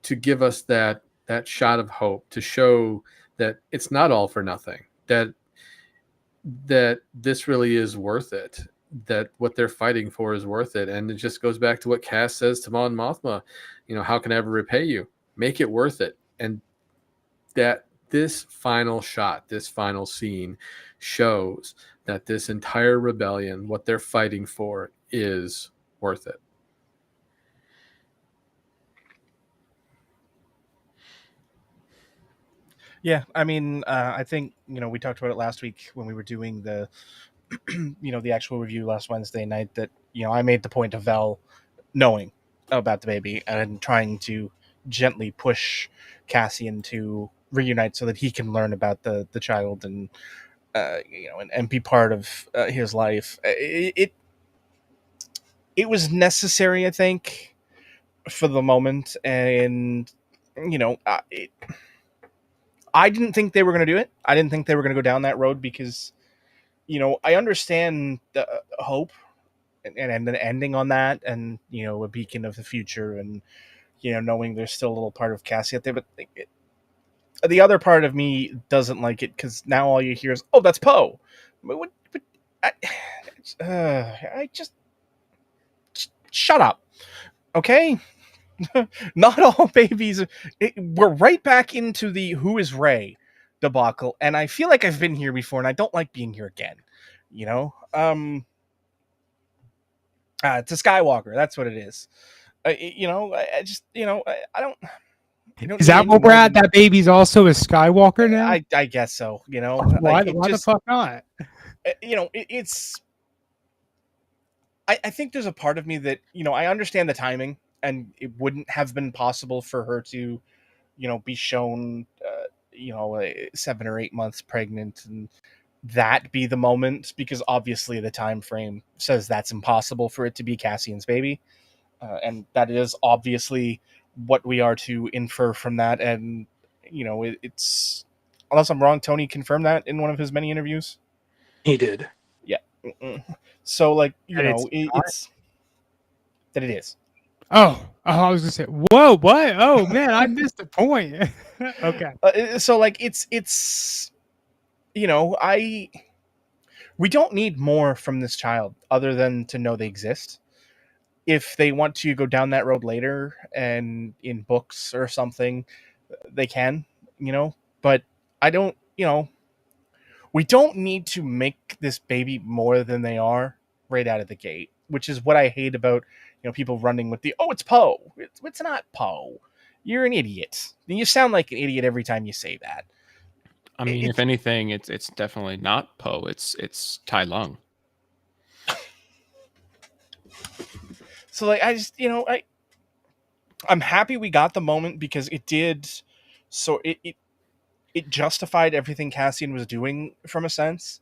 to give us that shot of hope, to show that it's not all for nothing, that this really is worth it, that what they're fighting for is worth it. And it just goes back to what Cass says to Mon Mothma, how can I ever repay you? Make it worth it. And that this final shot, this final scene shows that this entire rebellion, what they're fighting for, is worth it. Yeah, I mean, I think we talked about it last week when we were doing the the actual review last Wednesday night, that I made the point of Vel knowing about the baby and trying to gently push Cassian to reunite so that he can learn about the child and and be part of his life. It was necessary, I think, for the moment, and I didn't think they were going to do it. I didn't think they were going to go down that road because I understand the hope and then ending on that, and a beacon of the future, and knowing there's still a little part of Cassie out there, but the other part of me doesn't like it because now all you hear is, "Oh, that's Poe." But I just shut up, okay? Not all babies. We're right back into the "Who is Rey" debacle, and I feel like I've been here before, and I don't like being here again. It's a Skywalker. That's what it is. I just, I don't. Is that what we're at? That baby's also a Skywalker now? I guess so. Why the fuck not? It's. I think there's a part of me that I understand the timing, and it wouldn't have been possible for her to, be shown, 7 or 8 months pregnant, and that be the moment, because obviously the time frame says that's impossible for it to be Cassian's baby, and that is obviously what we are to infer from that. And it's, unless I'm wrong, Tony confirmed that in one of his many interviews. He did. Yeah. So like And it's that it is. Oh, I was gonna say, whoa, what? Oh man, I missed the point. Okay. So like it's we don't need more from this child other than to know they exist. If they want to go down that road later and in books or something, they can, but I don't, we don't need to make this baby more than they are right out of the gate, which is what I hate about, people running with the, "Oh, it's Poe." It's not Poe. You're an idiot. You sound like an idiot every time you say that. I mean, if anything, it's definitely not Poe. It's Tai Lung. So like I just I'm happy we got the moment because it did, so it justified everything Cassian was doing from a sense,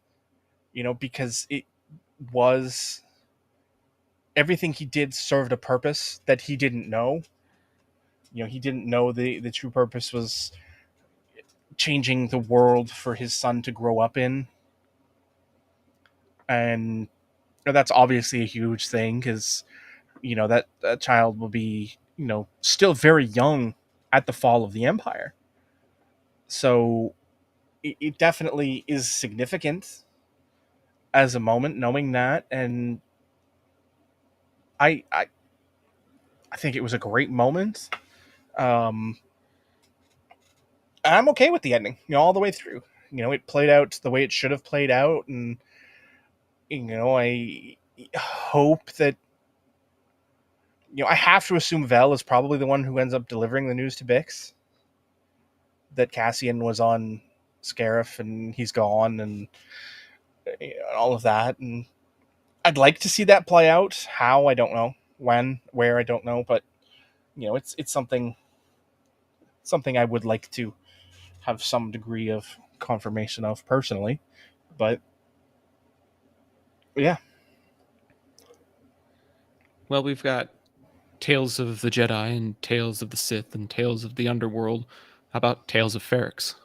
because it was, everything he did served a purpose that he didn't know. He didn't know the true purpose was changing the world for his son to grow up in, and that's obviously a huge thing because that child will be still very young at the fall of the Empire. So it definitely is significant as a moment, knowing that, and I think it was a great moment. I'm okay with the ending, all the way through. It played out the way it should have played out, and I hope that I have to assume Vel is probably the one who ends up delivering the news to Bix that Cassian was on Scarif and he's gone, and all of that. And I'd like to see that play out. How, I don't know. When, where, I don't know. But it's something I would like to have some degree of confirmation of personally. But yeah. Well, we've got Tales of the Jedi and Tales of the Sith and Tales of the Underworld. How about Tales of Ferrix?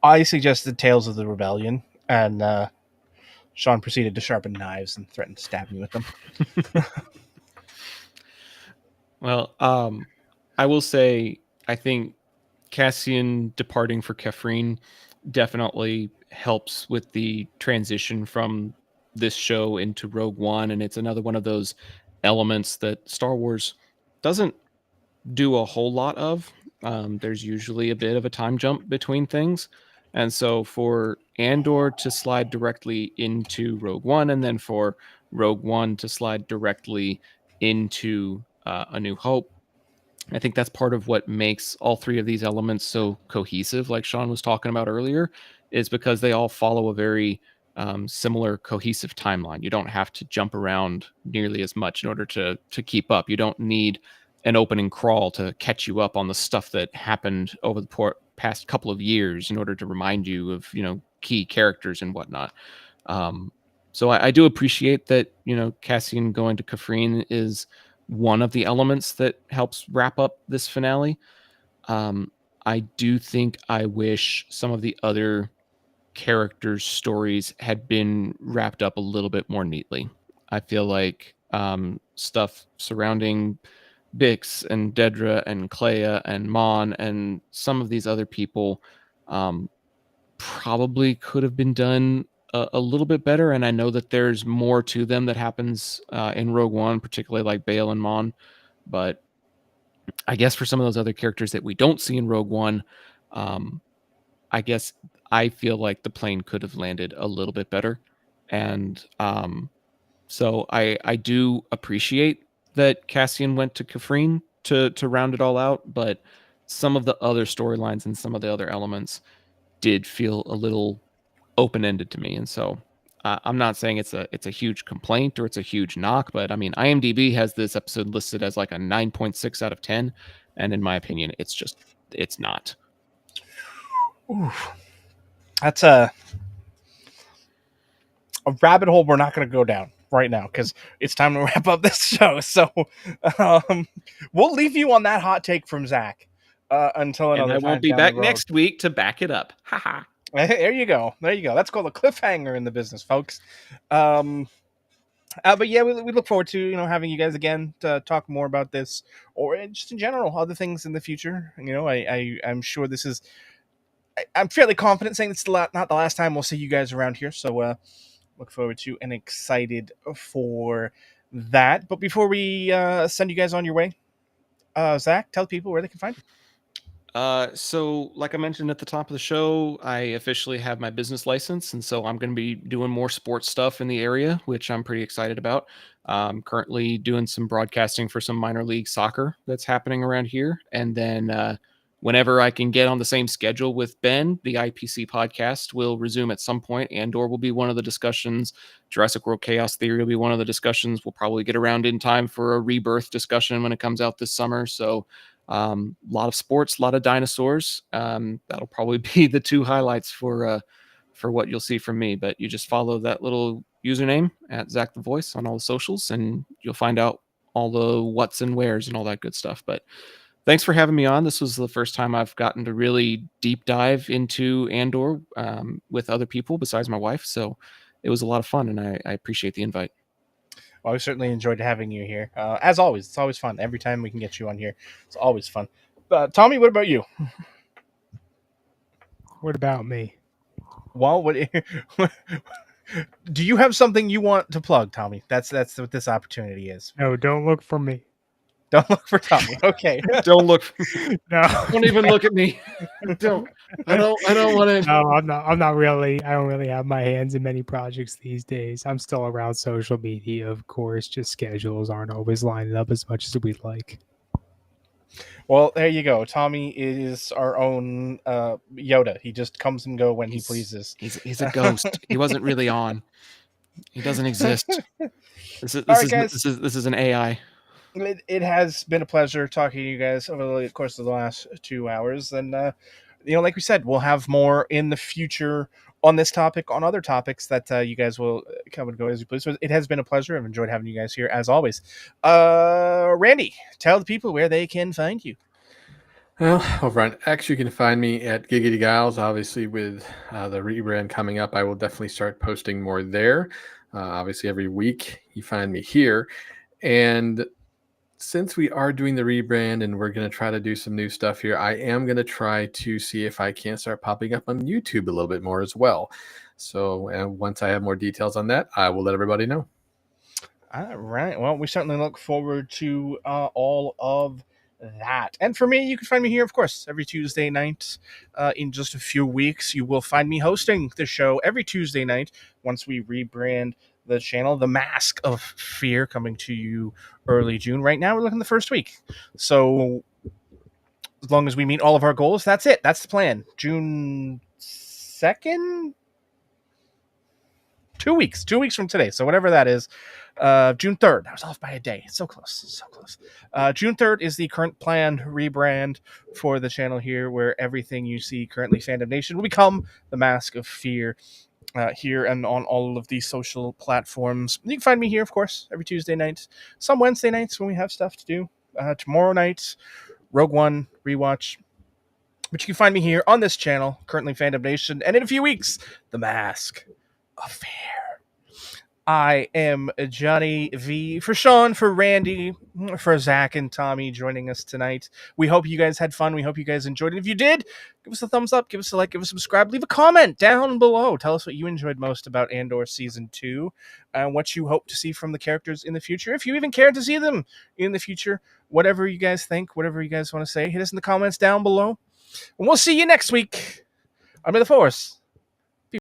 I suggested Tales of the Rebellion, and Sean proceeded to sharpen knives and threatened to stab me with them. Well, I will say, I think Cassian departing for Kefrene definitely helps with the transition from this show into Rogue One, and it's another one of those elements that Star Wars doesn't do a whole lot of There's usually a bit of a time jump between things. And so for Andor to slide directly into Rogue One, and then for Rogue One to slide directly into A New Hope, I think that's part of what makes all three of these elements so cohesive, like Sean was talking about earlier, is because they all follow a very similar cohesive timeline. You don't have to jump around nearly as much in order to keep up. You don't need an opening crawl to catch you up on the stuff that happened over the past couple of years in order to remind you of key characters and whatnot. So I do appreciate that Cassian going to Kafrene is one of the elements that helps wrap up this finale. I do think I wish some of the other characters' stories had been wrapped up a little bit more neatly. I feel like stuff surrounding Bix and Dedra and Clea and Mon and some of these other people probably could have been done a little bit better. And I know that there's more to them that happens in Rogue One, particularly like Bail and Mon. But I guess for some of those other characters that we don't see in Rogue One, I guess I feel like the plane could have landed a little bit better. And so I do appreciate that Cassian went to Kafrene to round it all out, but some of the other storylines and some of the other elements did feel a little open-ended to me. And so I'm not saying it's a huge complaint or it's a huge knock, but I mean, IMDb has this episode listed as like a 9.6 out of 10. And in my opinion, it's not. Oof. That's a rabbit hole we're not going to go down right now because it's time to wrap up this show. So we'll leave you on that hot take from Zach until another time. And I won't be back next week to back it up. Haha. There you go. That's called a cliffhanger in the business, folks. But yeah, we look forward to having you guys again to talk more about this, or just in general other things in the future. I'm sure this is. I'm fairly confident saying it's not the last time we'll see you guys around here. So look forward to and excited for that. But before we send you guys on your way, Zach, tell people where they can find you. So like I mentioned at the top of the show, I officially have my business license, and so I'm going to be doing more sports stuff in the area, which I'm pretty excited about. Currently doing some broadcasting for some minor league soccer that's happening around here, and then whenever I can get on the same schedule with Ben, the IPC podcast will resume at some point. Andor will be one of the discussions. Jurassic World Chaos Theory will be one of the discussions. We'll probably get around in time for a Rebirth discussion when it comes out this summer. So a lot of sports, a lot of dinosaurs. That'll probably be the two highlights for what you'll see from me. But you just follow that little username at Zach the Voice on all the socials, and you'll find out all the what's and where's and all that good stuff. But thanks for having me on. This was the first time I've gotten to really deep dive into Andor with other people besides my wife. So it was a lot of fun, and I appreciate the invite. Well, we certainly enjoyed having you here. As always, it's always fun. Every time we can get you on here, it's always fun. Tommy, what about you? What about me? Well, do you have something you want to plug, Tommy? That's what this opportunity is. No, don't look for me. Don't look for Tommy. Okay. Don't look. No. Don't even look at me. Don't. I don't want to. No, I'm not really. I don't really have my hands in many projects these days. I'm still around social media, of course. Just schedules aren't always lining up as much as we'd like. Well, there you go. Tommy is our own Yoda. He just comes and go when he pleases. He's a ghost. He wasn't really on. He doesn't exist. This is an AI. It has been a pleasure talking to you guys over the course of the last 2 hours. And, like we said, we'll have more in the future on this topic, on other topics that you guys will come and go as you please. So it has been a pleasure. I've enjoyed having you guys here as always. Randy, tell the people where they can find you. Well, over on X, you can find me at Giggity Giles. Obviously, with the rebrand coming up, I will definitely start posting more there. Obviously, every week you find me here. And since we are doing the rebrand and we're going to try to do some new stuff here, I am going to try to see if I can't start popping up on YouTube a little bit more as well. So once I have more details on that, I will let everybody know. All right. Well, we certainly look forward to all of that. And for me, you can find me here, of course, every Tuesday night. In just a few weeks, you will find me hosting the show every Tuesday night once we rebrand the channel. The Mask of Fear coming to you early June. Right now, we're looking the first week. So as long as we meet all of our goals, that's it. That's the plan. June 2nd? 2 weeks. 2 weeks from today. So whatever that is. June 3rd. I was off by a day. So close. So close. June 3rd is the current planned rebrand for the channel here, where everything you see currently FandomNation will become the Mask of Fear here and on all of these social platforms. You can find me here, of course, every Tuesday night. Some Wednesday nights when we have stuff to do. Tomorrow night, Rogue One rewatch. But you can find me here on this channel, currently FandomNation, and in a few weeks, the Mask of Fear. I am Johnny V. For Sean, for Randy, for Zach and Tommy joining us tonight. We hope you guys had fun. We hope you guys enjoyed it. If you did, give us a thumbs up, give us a like, give us a subscribe, leave a comment down below. Tell us what you enjoyed most about Andor Season 2 and what you hope to see from the characters in the future. If you even care to see them in the future, whatever you guys think, whatever you guys want to say, hit us in the comments down below. And we'll see you next week. I'm in the Force.